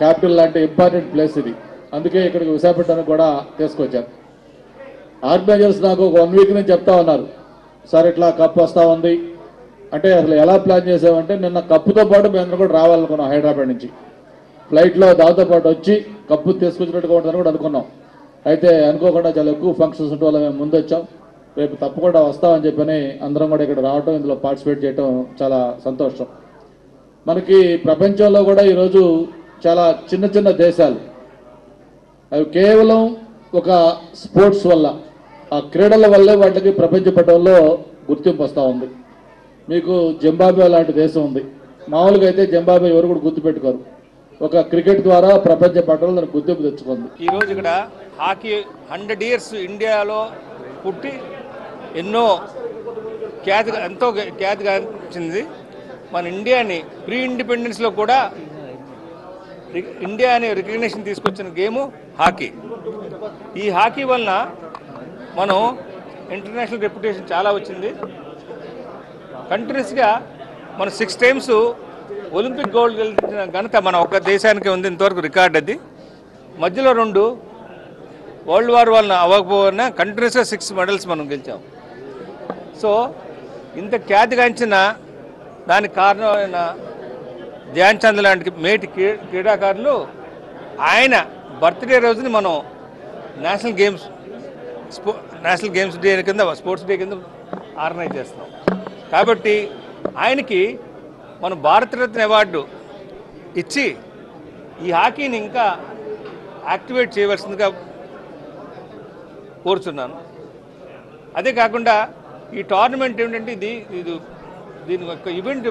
క్యాపిటల్ లాంటి ఇంపార్టెంట్ ప్లేస్ ఇది, అందుకే ఇక్కడికి విశాఖపట్నానికి కూడా తీసుకొచ్చారు. ఆర్గనైజర్స్ నాకు ఒక 1 వీక్ నుంచి చెప్తా ఉన్నారు, సార్ ఇట్లా కప్పు వస్తూ ఉంది అంటే అసలు ఎలా ప్లాన్ చేసామంటే నిన్న కప్పుతో పాటు మేము కూడా రావాలనుకున్నాం హైదరాబాద్ నుంచి. ఫ్లైట్లో దాంతో పాటు వచ్చి కప్పు తీసుకొచ్చినట్టుగా ఉంటుందని కూడా అనుకున్నాం. అయితే అనుకోకుండా చాలా ఎక్కువ ఫంక్షన్స్ ఉంటే వల్ల మేము ముందు వచ్చాం, రేపు తప్పకుండా వస్తామని చెప్పని అందరం కూడా ఇక్కడ రావటం, ఇందులో పార్టిసిపేట్ చేయటం చాలా సంతోషం. మనకి ప్రపంచంలో కూడా ఈరోజు చాలా చిన్న చిన్న దేశాలు అవి కేవలం ఒక స్పోర్ట్స్ వల్ల, ఆ క్రీడల వల్లే వాటికి ప్రపంచ పటంలో గుర్తింపు వస్తూ ఉంది. మీకు జింబాబ్వే లాంటి దేశం ఉంది, మామూలుగా అయితే జింబాబ్వే ఎవరు కూడా గుర్తుపెట్టుకోరు, ఒక క్రికెట్ ద్వారా ప్రపంచ పటంలో దానికి గుర్తింపు తెచ్చుకుంది. ఈరోజు ఇక్కడ హాకీ 100 ఇయర్స్ ఇండియాలో పుట్టి ఎంతో ఖ్యాతిగాంచింది. మన ఇండియాని ప్రీ ఇండిపెండెన్స్లో కూడా ఇండియాని రికగ్నిషన్ తీసుకొచ్చిన గేము హాకీ. ఈ హాకీ వలన మనం ఇంటర్నేషనల్ రెప్యుటేషన్ చాలా వచ్చింది. కంటిన్యూస్గా మనం 6 టైమ్స్ ఒలింపిక్ గోల్డ్ గెలిచిన ఘనత మన ఒక్క దేశానికి ఉంది, ఇంతవరకు రికార్డ్ అది. మధ్యలో 2 వరల్డ్ వార్ వలన అవ్వకపోయినా కంటిన్యూస్గా 6 మెడల్స్ మనం గెలిచాం. సో ఇంత ఖ్యాతిగాంచిన దానికి కారణమైన ధ్యాన్ చంద్ లాంటి మేటి క్రీడాకారులు ఆయన బర్త్డే రోజుని మనం నేషనల్ గేమ్స్ డే కింద, స్పోర్ట్స్ డే కింద ఆర్గనైజ్ చేస్తాం. కాబట్టి ఆయనకి మనం భారతరత్న అవార్డు ఇచ్చి ఈ హాకీని ఇంకా యాక్టివేట్ చేయవలసిందిగా కోరుచున్నాను. అదే కాకుండా ఈ టోర్నమెంట్ ఏమిటంటే దీని యొక్క ఈవెంట్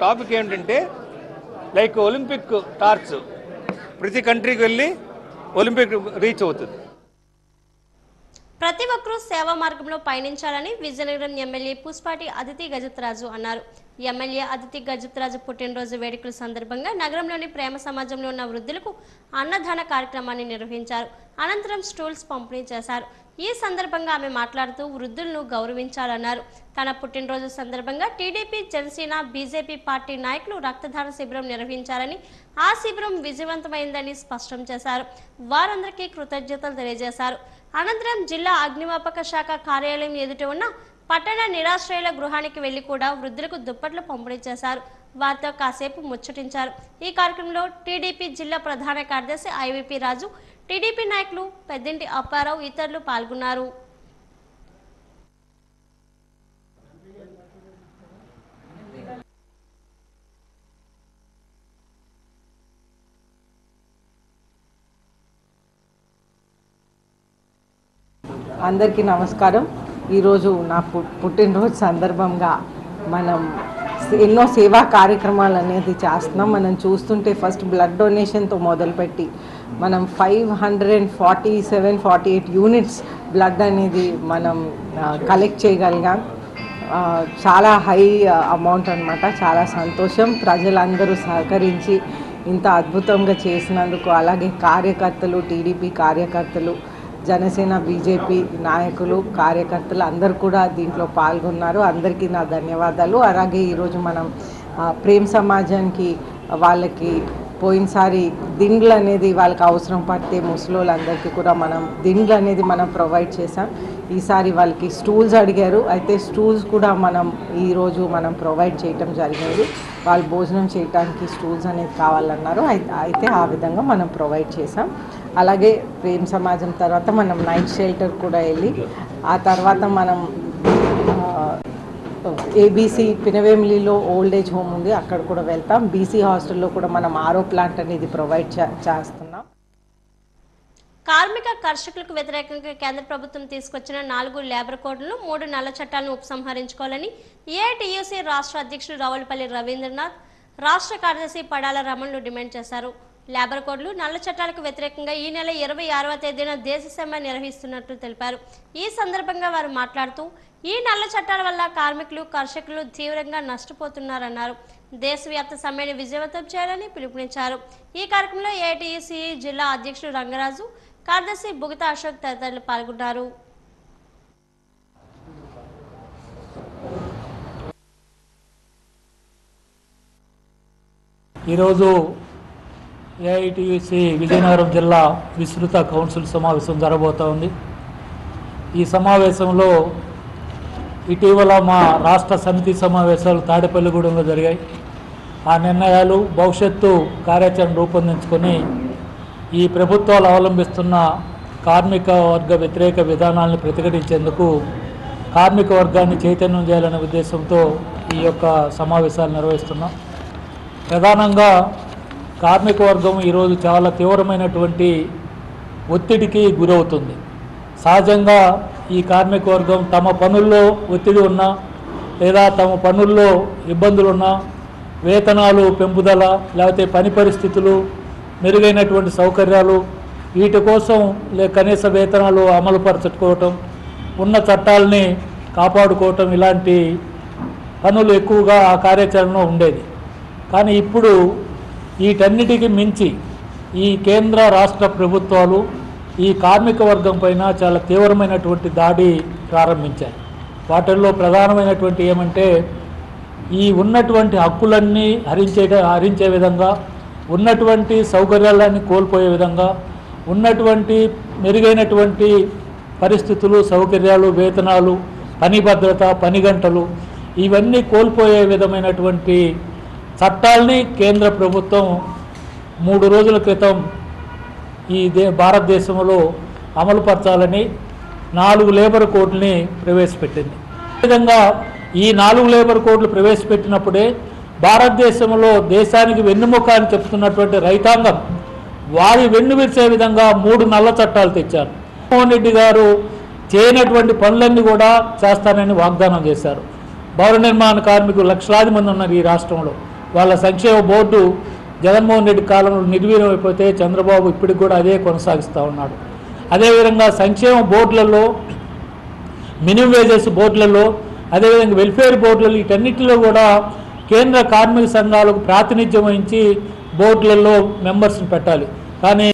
టాపిక్ ఏమిటంటే లైక్ ఒలింపిక్ టార్చ్, ప్రతి కంట్రీకి వెళ్ళి ఒలింపిక్ రీచ్ అవుతుంది. ప్రతి ఒక్కరూ సేవా మార్గంలో పయనించాలని విజయనగరం ఎమ్మెల్యే పూస్పాటి అదితి గజత్రాజు అన్నారు. ఎమ్మెల్యే అదితి గజత్రాజు పుట్టినరోజు వేడుకల సందర్భంగా నగరంలోని ప్రేమ సమాజంలో ఉన్న వృద్ధులకు అన్నదాన కార్యక్రమాన్ని నిర్వహించారు. అనంతరం స్టూల్స్ పంపిణీ చేశారు. ఈ సందర్భంగా ఆమె మాట్లాడుతూ వృద్ధులను గౌరవించాలన్నారు. తన పుట్టినరోజు సందర్భంగా టీడీపీ, జనసేన, బీజేపీ పార్టీ నాయకులు రక్తదాన శిబిరం నిర్వహించారని, ఆ శిబిరం విజయవంతమైందని స్పష్టం చేశారు. వారందరికీ కృతజ్ఞతలు తెలియజేశారు. అనంతరం జిల్లా అగ్నిమాపక శాఖ కార్యాలయం ఎదుట ఉన్న పట్టణ నిరాశ్రయుల గృహానికి వెళ్లి కూడా వృద్ధులకు దుప్పట్లు పంపిణీ చేశారు. వారితో కాసేపు ముచ్చటించారు. ఈ కార్యక్రమంలో టీడీపీ జిల్లా ప్రధాన కార్యదర్శి ఐవీపీ రాజు, టీడీపీ నాయకులు పెద్దింటి అప్పారావు ఇతరులు పాల్గొన్నారు. అందరికీ నమస్కారం. ఈరోజు నా పుట్టినరోజు సందర్భంగా మనం ఎన్నో సేవా కార్యక్రమాలు అనేది చేస్తున్నాం. మనం చూస్తుంటే ఫస్ట్ బ్లడ్ డొనేషన్తో మొదలుపెట్టి మనం 547-48 యూనిట్స్ బ్లడ్ అనేది మనం కలెక్ట్ చేయగలిగాం. చాలా హై అమౌంట్ అన్నమాట. చాలా సంతోషం. ప్రజలందరూ సహకరించి ఇంత అద్భుతంగా చేసినందుకు, అలాగే కార్యకర్తలు, టీడీపీ కార్యకర్తలు, జనసేన, బీజేపీ నాయకులు, కార్యకర్తలు అందరూ కూడా దీంట్లో పాల్గొన్నారు. అందరికీ నా ధన్యవాదాలు. అలాగే ఈరోజు మనం ప్రేమ్ సమాజానికి వాళ్ళకి పోయినసారి దిండ్లు అనేది వాళ్ళకి అవసరం పడితే ముసలోళ్ళందరికీ కూడా మనం దిండ్లు అనేది మనం ప్రొవైడ్ చేసాం. ఈసారి వాళ్ళకి స్టూల్స్ అడిగారు, అయితే స్టూల్స్ కూడా మనం ఈరోజు మనం ప్రొవైడ్ చేయటం జరిగింది. వాళ్ళు భోజనం చేయడానికి స్టూల్స్ అనేది కావాలన్నారు, అయితే ఆ విధంగా మనం ప్రొవైడ్ చేసాం. అలాగే ప్రేమ్ సమాజం తర్వాత మనం నైట్ షెల్టర్ కూడా వెళ్ళి, ఆ తర్వాత మనం ఏబీసీ పినవేమిలిలో ఓల్డ్ ఏజ్ హోమ్ ఉంది, అక్కడ కూడా వెళ్తాం. బీసీ హాస్టల్లో కూడా మనం ఆరో ప్లాంట్ అనేది ప్రొవైడ్ చేస్తున్నాం. కార్మిక కర్షకులకు వ్యతిరేకంగా కేంద్ర ప్రభుత్వం తీసుకొచ్చిన 4 లేబర్ కోడ్లను, 3 నల్ల చట్టాలను ఉపసంహరించుకోవాలని ఏఐటీయూసీ రాష్ట్ర అధ్యక్షుడు రావులపల్లి రవీంద్రనాథ్, రాష్ట్ర కార్యదర్శి పడాల రమణులు డిమాండ్ చేశారు. లేబర్ కోడ్లు నల్ల చట్టాలకు వ్యతిరేకంగా ఈ నెల 26వ తేదీన దేశ సమ్మె నిర్వహిస్తున్నట్లు తెలిపారు. ఈ సందర్భంగా వారు మాట్లాడుతూ ఈ నల్ల చట్టాల వల్ల కార్మికులు కర్షకులు తీవ్రంగా నష్టపోతున్నారన్నారు. దేశవ్యాప్త సమ్మెను విజయవంతం చేయాలని పిలుపునిచ్చారు. ఈ కార్యక్రమంలో ఏఐటీయూసీ జిల్లా అధ్యక్షుడు రంగరాజు, కార్యదర్శి బుగతా అశోక్ తదితరులు పాల్గొన్నారు. ఈరోజు ఏఐటీయూసీ విజయనగరం జిల్లా విస్తృత కౌన్సిల్ సమావేశం జరగబోతూ ఉంది. ఈ సమావేశంలో ఇటీవల మా రాష్ట్ర సమితి సమావేశాలు తాడేపల్లిగూడెంలో జరిగాయి. ఆ నిర్ణయాలు భవిష్యత్తు కార్యాచరణ రూపొందించుకొని ఈ ప్రభుత్వాలు అవలంబిస్తున్న కార్మిక వర్గ వ్యతిరేక విధానాలను ప్రతిఘటించేందుకు కార్మిక వర్గాన్ని చైతన్యం చేయాలనే ఉద్దేశంతో ఈ యొక్క సమావేశాలు నిర్వహిస్తున్నాం. ప్రధానంగా కార్మిక వర్గం ఈరోజు చాలా తీవ్రమైనటువంటి ఒత్తిడికి గురవుతుంది. సహజంగా ఈ కార్మిక వర్గం తమ పనుల్లో ఒత్తిడి ఉన్నా లేదా తమ పనుల్లో ఇబ్బందులున్నా వేతనాలు పెంపుదల లేకపోతే పని పరిస్థితులు మెరుగైనటువంటి సౌకర్యాలు వీటి కోసం కనీస వేతనాలు అమలుపరచుకోవటం, ఉన్న చట్టాలని కాపాడుకోవటం ఇలాంటి పనులు ఎక్కువగా ఆ కార్యాచరణలో ఉండేది. కానీ ఇప్పుడు వీటన్నిటికీ మించి ఈ కేంద్ర రాష్ట్ర ప్రభుత్వాలు ఈ కార్మిక వర్గం పైన చాలా తీవ్రమైనటువంటి దాడి ప్రారంభించాయి. వాటిల్లో ప్రధానమైనటువంటి ఏమంటే ఈ ఉన్నటువంటి హక్కులన్నీ హరించే విధంగా, ఉన్నటువంటి సౌకర్యాలన్నీ కోల్పోయే విధంగా, ఉన్నటువంటి మెరుగైనటువంటి పరిస్థితులు, సౌకర్యాలు, వేతనాలు, పని భద్రత, పని గంటలు ఇవన్నీ కోల్పోయే విధమైనటువంటి చట్టాలని కేంద్ర ప్రభుత్వం 3 రోజుల క్రితం ఈ భారతదేశంలో అమలుపరచాలని 4 లేబర్ కోడ్లని ప్రవేశపెట్టింది. అదేవిధంగా ఈ 4 లేబర్ కోడ్లు ప్రవేశపెట్టినప్పుడే భారతదేశంలో దేశానికి వెన్నుముక అని చెప్తున్నటువంటి రైతాంగం వారి వెన్ను విరిచే విధంగా 3 నల్ల చట్టాలు తెచ్చారు. జగన్మోహన్ రెడ్డి గారు చేయనటువంటి పనులన్నీ కూడా చేస్తానని వాగ్దానం చేశారు. భవన నిర్మాణ కార్మికులు లక్షలాది మంది ఉన్నారు ఈ రాష్ట్రంలో. వాళ్ళ సంక్షేమ బోర్డు జగన్మోహన్ రెడ్డి కాలంలో నిర్వీర్యం అయిపోతే చంద్రబాబు ఇప్పటికి కూడా అదే కొనసాగిస్తూ ఉన్నాడు. అదేవిధంగా సంక్షేమ బోర్డులలో, మినిమం వేజెస్ బోర్డులలో, అదేవిధంగా వెల్ఫేర్ బోర్డులలో వీటన్నిటిలో కూడా కేంద్ర కార్మిక సంఘాలకు ప్రాతినిధ్యం వహించి బోర్డులలో మెంబర్స్ని పెట్టాలి. కానీ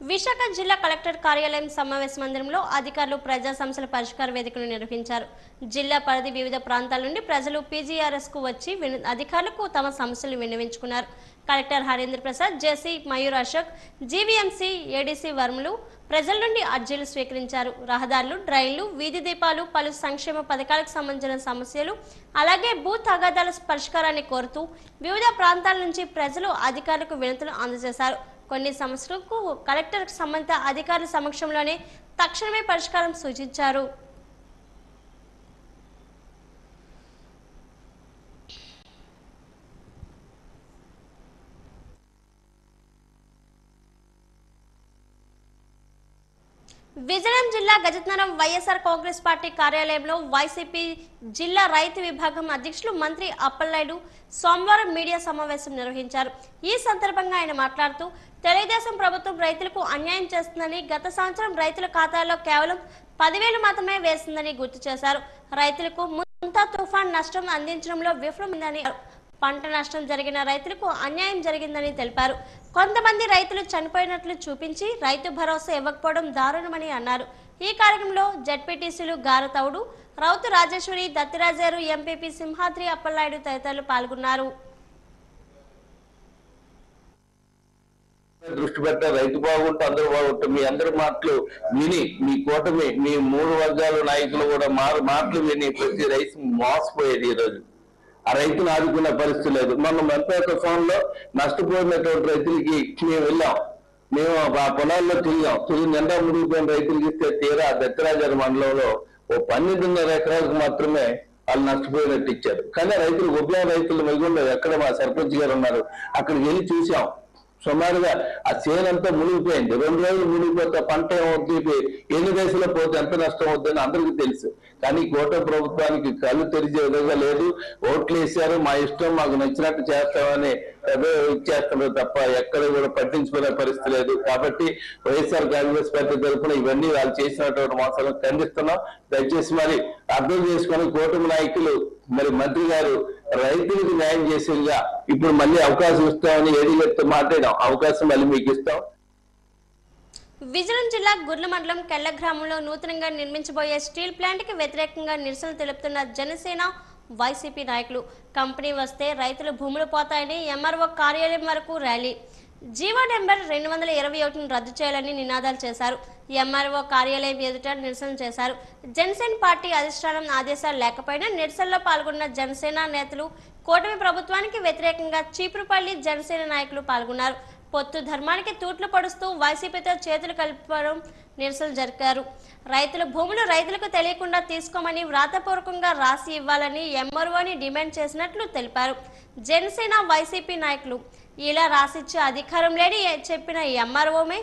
విశాఖ జిల్లా కలెక్టర్ కార్యాలయం సమావేశ మందిరంలో అధికారులు ప్రజా సమస్యల పరిష్కార వేదికను నిర్వహించారు. జిల్లా పరిధి వివిధ ప్రాంతాల నుండి ప్రజలు పీజీఆర్ఎస్ కు వచ్చి అధికారులకు తమ సమస్యలు విన్నవించుకున్నారు. కలెక్టర్ హరేంద్ర ప్రసాద్, జేసీ మయూర్ అశోక్, జీవీఎంసీ ఏడీసీ వర్ములు ప్రజల నుండి అర్జీలు స్వీకరించారు. రహదారులు, డ్రైన్లు, వీధి దీపాలు, పలు సంక్షేమ పథకాలకు సంబంధించిన సమస్యలు, అలాగే భూ తగాదాల పరిష్కారాన్ని కోరుతూ వివిధ ప్రాంతాల నుంచి ప్రజలు అధికారులకు వినతులు అందజేశారు. కొన్ని సమస్యలకు కలెక్టర్ సంబంధిత అధికారుల సమక్షంలోనే తక్షణమే పరిష్కారం సూచించారు. విజయనగరం జిల్లా గజతనగరం వైఎస్ఆర్ కాంగ్రెస్ పార్టీ కార్యాలయంలో వైసీపీ జిల్లా రైతు విభాగం అధ్యక్షులు మంత్రి అప్పలనాయుడు సోమవారం మీడియా సమావేశం నిర్వహించారు. ఈ సందర్భంగా ఆయన మాట్లాడుతూ తెలుగుదేశం ప్రభుత్వం రైతులకు అన్యాయం చేస్తుందని, గత సంవత్సరం రైతుల ఖాతాల్లో కేవలం 10,000 మాత్రమే వేసిందని గుర్తు చేశారు. రైతులకు ముంతా తుఫాన్ నష్టం అందించడంలో విఫలమైందని, పంట నష్టం జరిగిన రైతులకు అన్యాయం జరిగిందని తెలిపారు. కొంతమంది రైతులు చనిపోయినట్లు చూపించి రైతు భరోసా ఇవ్వకపోవడం దారుణమని అన్నారు. ఈ కార్యక్రమంలో జడ్పీటీసీలు గారతౌడు, రౌతు రాజేశ్వరి, దత్తిరాజారు, ఎంపీపీ సింహాద్రి అప్పలనాయుడు తదితరులు పాల్గొన్నారు. దృష్టి పెట్ట రైతు బాగుంటే అందరూ బాగుంటాం. మీ అందరి మాటలు విని, మీ కూటమి, మీ 3 వర్గాల నాయకులు కూడా మాటలు విని ప్రతి రైతు మోసపోయేది. ఈ రోజు ఆ రైతును ఆదుకునే పరిస్థితి లేదు. మనం మంత్రి తుఫాన్లో నష్టపోయినటువంటి రైతులకి మేము వెళ్ళాం, మేము ఆ పొలాల్లో తిరిగి నిండా మునిగిపోయిన రైతులకి ఇస్తే తీరా దత్తిరాజారి మండలంలో 12.5 ఎకరాలకు మాత్రమే వాళ్ళు నష్టపోయినట్టు ఇచ్చారు. కానీ రైతులు ఉభయ రైతులు మిగుండవు. ఎక్కడ మా సర్పంచ్ గారు ఉన్నారు, అక్కడికి వెళ్ళి సుమారుగా ఆ చేనంతా మునిగిపోయింది. 2 రోజులు మునిగిపోతే పంట ఏమవుతుంది, ఎన్ని దశలో పోతే ఎంత నష్టం అవుతుందని అందరికీ తెలుసు. కానీ కూటమి ప్రభుత్వానికి కళ్ళు తెరిచే విధంగా లేదు. ఓట్లు వేశారు, మా ఇష్టం, మాకు నచ్చినట్టు చేస్తామని ఇచ్చేస్తున్నారు తప్ప ఎక్కడ కూడా పట్టించుకునే పరిస్థితి లేదు. కాబట్టి వైఎస్ఆర్ కాంగ్రెస్ పార్టీ తరఫున ఇవన్నీ వాళ్ళు చేసినటువంటి మోసాలను ఖండిస్తున్నాం. దయచేసి మరి అర్థం చేసుకుని కూటమి నాయకులు మరి మంత్రి గారు రైతులకు న్యాయం చేసేదిగా ఇప్పుడు మళ్ళీ అవకాశం ఇస్తామని ఏడీగడితో మాట్లాడాం. అవకాశం మళ్ళీ మీకు ఇస్తాం. విజయనగరం జిల్లా గుర్ల మండలం కెళ్ల గ్రామంలో నూతనంగా నిర్మించబోయే స్టీల్ ప్లాంట్ కి వ్యతిరేకంగా నిరసనలు తెలుపుతున్న జనసేన వైసీపీ నాయకులు. కంపెనీ వస్తే రైతుల భూములు పోతాయని ఎంఆర్ఓ కార్యాలయం వరకు ర్యాలీ. జీవో నెంబర్ 221ను రద్దు చేయాలని నినాదాలు చేశారు. ఎంఆర్ఓ కార్యాలయం ఎదుట నిరసన చేశారు. జనసేన పార్టీ అధిష్టానం ఆదేశాలు లేకపోయినా నిరసనలో పాల్గొన్న జనసేన నేతలు కూటమి ప్రభుత్వానికి వ్యతిరేకంగా చీపురుపల్లి జనసేన నాయకులు పాల్గొన్నారు. పొత్తు ధర్మానికి తూట్లు పడుస్తూ వైసీపీతో చేతులు కలపడం నిరసనలు జరిపారు. రైతుల భూములు రైతులకు తెలియకుండా తీసుకోమని వ్రాతపూర్వకంగా రాసి ఇవ్వాలని ఎంఆర్ఓని డిమాండ్ చేసినట్లు తెలిపారు. జనసేన వైసీపీ నాయకులు ఇలా రాసిచ్చే అధికారం లేని చెప్పిన ఎంఆర్ఓమే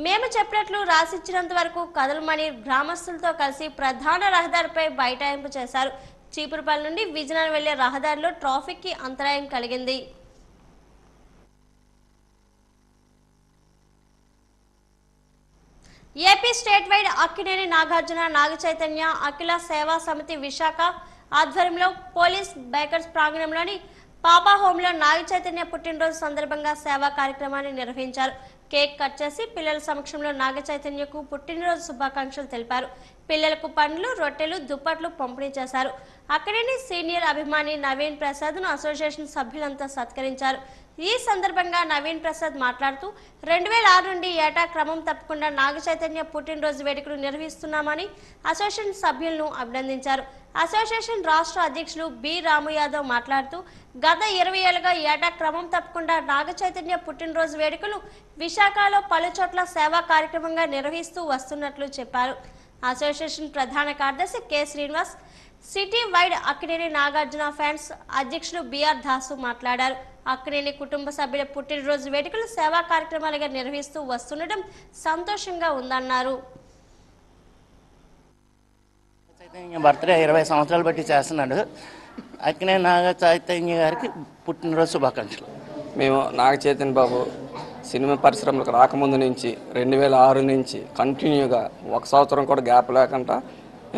మేము చెప్పినట్లు రాసిచ్చినంత వరకు కదలమని గ్రామస్తులతో కలిసి ప్రధాన రహదారిపై బైఠాయింపు చేశారు. చీపురుపల్లి నుండి విజయనగరం వెళ్లే రహదారిలో ట్రాఫిక్ కి అంతరాయం కలిగింది. AP state wide Akkineni Nagarjuna Naga Chaitanya అఖిల సేవా సమితి విశాఖ ఆధ్వర్యంలో పోలీస్ బేకర్స్ ప్రాంగణంలోని పాపా హోంలో నాగ చైతన్య పుట్టినరోజు సందర్భంగా సేవా కార్యక్రమాన్ని నిర్వహించారు. కేక్ కట్ చేసి పిల్లల సమక్షంలో నాగ చైతన్యకు పుట్టినరోజు శుభాకాంక్షలు తెలిపారు. పిల్లలకు పండ్లు, రొట్టెలు, దుప్పట్లు పంపిణీ చేశారు. అక్కినేని సీనియర్ అభిమాని నవీన్ ప్రసాద్ ను అసోసియేషన్ సభ్యులంతా సత్కరించారు. ఈ సందర్భంగా నవీన్ ప్రసాద్ మాట్లాడుతూ 2006 నుండి ఏటా క్రమం తప్పకుండా నాగ చైతన్య పుట్టినరోజు వేడుకలు నిర్వహిస్తున్నామని అసోసియేషన్ సభ్యులను అభినందించారు. అసోసియేషన్ రాష్ట్ర అధ్యక్షులు బి రాము యాదవ్ మాట్లాడుతూ గత 20 ఏళ్లుగా ఏటా క్రమం తప్పకుండా నాగ చైతన్య పుట్టినరోజు వేడుకలు విశాఖలో పలు చోట్ల సేవా కార్యక్రమంగా నిర్వహిస్తూ వస్తున్నట్లు చెప్పారు. అసోసియేషన్ ప్రధాన కార్యదర్శి K Srinivas, city wide Akkineni Nagarjuna fans అధ్యక్షులు బిఆర్ దాసు మాట్లాడారు. అక్కినేని కుటుంబ సభ్యుల పుట్టినరోజు వేడుకలు సేవా కార్యక్రమాలుగా నిర్వహిస్తూ వస్తుండటం సంతోషంగా ఉందన్నారు. బర్త్డే 20 సంవత్సరాలు బట్టి చేస్తున్నాడు. అక్కినేని నాగ చైతన్య గారికి పుట్టినరోజు శుభాకాంక్షలు. మేము నాగ చైతన్య బాబు సినిమా పరిశ్రమలకు రాకముందు నుంచి 2006 నుంచి కంటిన్యూగా 1 సంవత్సరం కూడా గ్యాప్ లేకుండా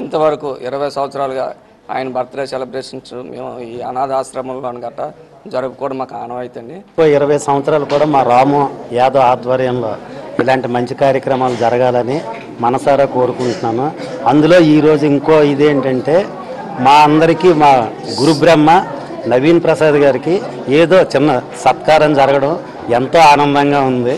ఇంతవరకు 20 సంవత్సరాలుగా ఆయన బర్త్డే సెలబ్రేషన్స్ మేము ఈ అనాథాశ్రమంలో గట్రా జరుపుకోవడం మాకు ఆనవాయితండి. 20 సంవత్సరాలు కూడా మా రాము యాదవ్ ఆధ్వర్యంలో ఇలాంటి మంచి కార్యక్రమాలు జరగాలని మనసారా కోరుకుంటున్నాను. అందులో ఈరోజు ఇంకో ఇదేంటంటే మా అందరికీ మా గురు బ్రహ్మ నవీన్ ప్రసాద్ గారికి ఏదో చిన్న సత్కారం జరగడం ఎంతో ఆనందంగా ఉంది.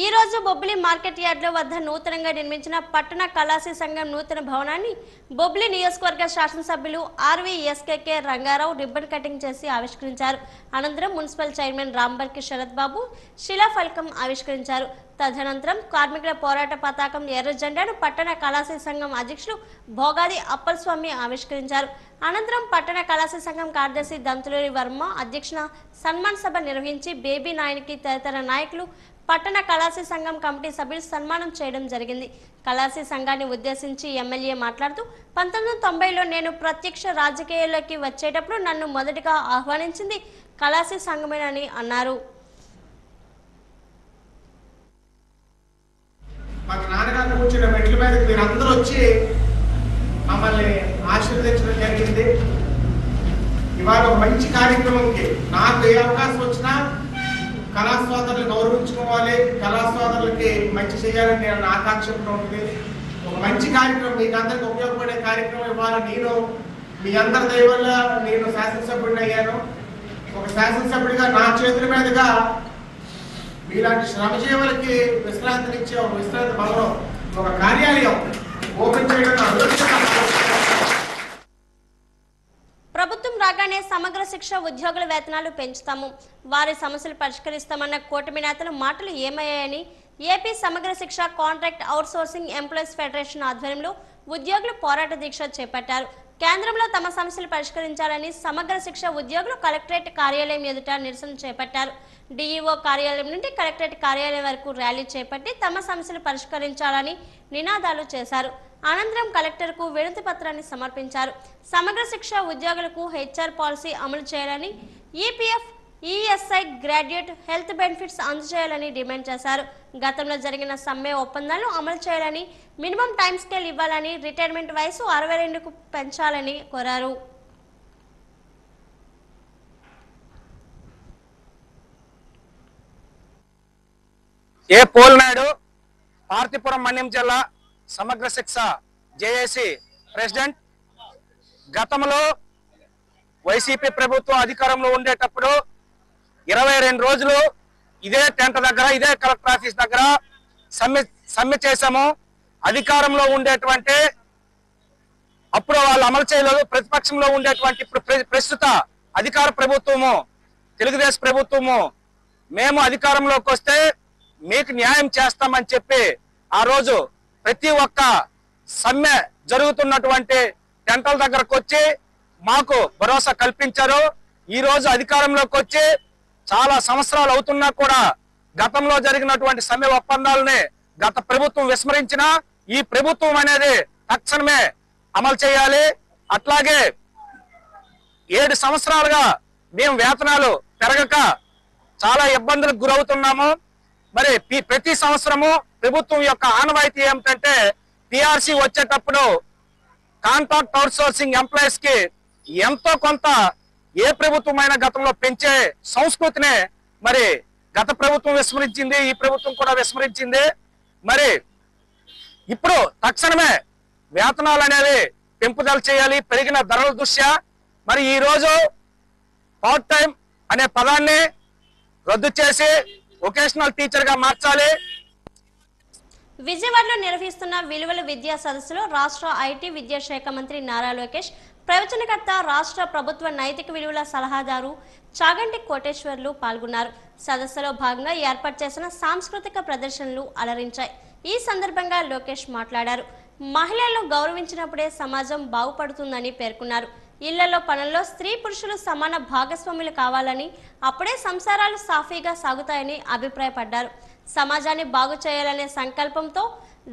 ఈ రోజు బొబ్బిలి మార్కెట్ యార్డ్లో వద్ద నూతనంగా నిర్మించిన పట్టణ కళాశీ సంఘం నూతన భవనాన్ని బొబ్బిలి నియోజకవర్గ శాసనసభ్యులు ఆర్వీఎస్కేకే రంగారావు రిబ్బన్ కటింగ్ చేసి ఆవిష్కరించారు. అనంతరం మున్సిపల్ చైర్మన్ రాంబర్కి శరత్ బాబు శిలాఫలకం ఆవిష్కరించారు. తదనంతరం కార్మికుల పోరాట పతాకం ఎర్ర జెండాను పట్టణ కళాశీ సంఘం అధ్యక్షులు భోగాది అప్పలస్వామి ఆవిష్కరించారు. అనంతరం పట్టణ కళాశీ సంఘం కార్యదర్శి దంతులూరి వర్మ అధ్యక్షన సన్మాన్ సభ నిర్వహించి బేబీ నాయనికి తదితర నాయకులు పట్టణ కళాశీ సంఘం కమిటీ సభ్యులు సన్మానం చేయడం జరిగింది. కళాశీ సంఘాన్ని ఉద్దేశించి ఎమ్మెల్యే మాట్లాడుతూ 1990లో నేను ప్రత్యక్ష రాజకీయాల్లోకి వచ్చేటప్పుడు నన్ను మొదటిగా ఆహ్వానించింది కళాశీ సంఘమేనని అన్నారు. మాకు నాన్నగారు కూర్చున్న మెట్ల మీదకి మీరు అందరూ వచ్చి మమ్మల్ని ఆశీర్వదించడం జరిగింది. ఇవాళ ఒక మంచి కార్యక్రమంకి నాకు ఏ అవకాశం వచ్చినా కళాస్వాదరులు గౌరవించుకోవాలి, కళాస్వాదరులకి మంచి చేయాలని నేను ఆకాంక్షతో ఉంటుంది. ఒక మంచి కార్యక్రమం మీకు అందరికి ఉపయోగపడే కార్యక్రమం ఇవాళ నేను మీ అందరి దయ వల్ల నేను శాసనసభ్యుడిని అయ్యాను. ఒక శాసనసభ్యుడిగా నా చేతుల మీదుగా మీలాంటి శ్రమజీవులకి విశ్రాంతినిచ్చే ఒక విశ్రాంతి భవనం, ఒక కార్యాలయం ఓపెన్ చేయడం ప్రభుత్వం రాగానే సమగ్ర శిక్ష ఉద్యోగుల వేతనాలు పెంచుతాము, వారి సమస్యలు పరిష్కరిస్తామన్న కూటమి నేతల మాటలు ఏమయ్యాయని ఏపీ సమగ్ర శిక్ష కాంట్రాక్ట్ అవుట్సోర్సింగ్ ఎంప్లాయీస్ ఫెడరేషన్ ఆధ్వర్యంలో ఉద్యోగులు పోరాట దీక్ష చేపట్టారు. కేంద్రంలో తమ సమస్యలు పరిష్కరించాలని సమగ్ర శిక్ష ఉద్యోగులు కలెక్టరేట్ కార్యాలయం ఎదుట నిరసన చేపట్టారు. డిఈఓ కార్యాలయం నుండి కలెక్టరేట్ కార్యాలయం వరకు ర్యాలీ చేపట్టి తమ సమస్యలు పరిష్కరించాలని నినాదాలు చేశారు. అనంతరం కలెక్టర్కు వినతి పత్రాన్ని సమర్పించారు. సమగ్ర శిక్ష ఉద్యోగులకు హెచ్ఆర్ పాలసీ అమలు చేయాలని, EPF, ESI, graduate health benefits అందజేయాలని డిమాండ్ చేశారు. గతంలో జరిగిన సమ్మె ఒప్పందాలను అమలు చేయాలని, మినిమం టైం స్కేల్ ఇవ్వాలని, రిటైర్మెంట్ వయసు 62కు పెంచాలని కోరారు. ఏ పోల్నాయుడు, పార్తీపురం మన్యం జిల్లా సమగ్ర శిక్ష జేఏసీ ప్రెసిడెంట్. గతంలో వైసీపీ ప్రభుత్వం అధికారంలో ఉండేటప్పుడు 22 రోజులు ఇదే టెంట్ దగ్గర, ఇదే కలెక్టర్ ఆఫీస్ దగ్గర సమ్మె చేశాము. అధికారంలో ఉండేటువంటి అప్పుడు వాళ్ళు అమలు చేయలేదు. ప్రతిపక్షంలో ఉండేటువంటి ఇప్పుడు ప్రస్తుత అధికార ప్రభుత్వము, తెలుగుదేశం ప్రభుత్వము, మేము అధికారంలోకి వస్తే మీకు న్యాయం చేస్తామని చెప్పి ఆ రోజు ప్రతి ఒక్క సమ్మె జరుగుతున్నటువంటి టెంటల దగ్గరకు వచ్చి మాకు భరోసా కల్పించారు. ఈ రోజు అధికారంలోకి వచ్చి చాలా సంవత్సరాలు అవుతున్నా కూడా గతంలో జరిగినటువంటి సమ్మె ఒప్పందాలని గత ప్రభుత్వం విస్మరించినా ఈ ప్రభుత్వం అనేది తక్షణమే అమలు చేయాలి. అట్లాగే 7 సంవత్సరాలుగా మేము వేతనాలు పెరగక చాలా ఇబ్బందులకు గురవుతున్నాము. మరి ప్రతి సంవత్సరము ప్రభుత్వం యొక్క ఆనవాయితీ ఏమిటంటే పిఆర్సీ వచ్చేటప్పుడు కాంట్రాక్ట్ అవుట్సోర్సింగ్ ఎంప్లాయీస్ కి ఎంతో కొంత ఏ ప్రభుత్వమైనా గతంలో పెంచే సంస్కృతినే మరి గత ప్రభుత్వం విస్మరించింది, ఈ ప్రభుత్వం కూడా విస్మరించింది. మరి ఇప్పుడు తక్షణమే వేతనాలు అనేవి పెంపుదల చేయాలి పెరిగిన ధరల దృష్ట్యా. మరి ఈ రోజు పార్ట్ టైం అనే పదాన్ని రద్దు చేసి వొకేషనల్ టీచర్ గా మార్చాలి. విజయవాడలో నిర్వహిస్తున్న విలువల విద్యా సదస్సులో రాష్ట్ర ఐటీ విద్యాశాఖ మంత్రి నారా లోకేష్, ప్రవచనకర్త, రాష్ట్ర ప్రభుత్వ నైతిక విలువల సలహాదారు చాగంటి కోటేశ్వర్లు పాల్గొన్నారు. సదస్సులో భాగంగా ఏర్పాటు చేసిన సాంస్కృతిక ప్రదర్శనలు అలరించాయి. ఈ సందర్భంగా లోకేష్ మాట్లాడారు. మహిళలను గౌరవించినప్పుడే సమాజం బాగుపడుతుందని పేర్కొన్నారు. ఇళ్లలో పనుల్లో స్త్రీ పురుషులు సమాన భాగస్వాములు కావాలని, అప్పుడే సంసారాలు సాఫీగా సాగుతాయని అభిప్రాయపడ్డారు. సమాజాన్ని బాగు చేయాలనే సంకల్పంతో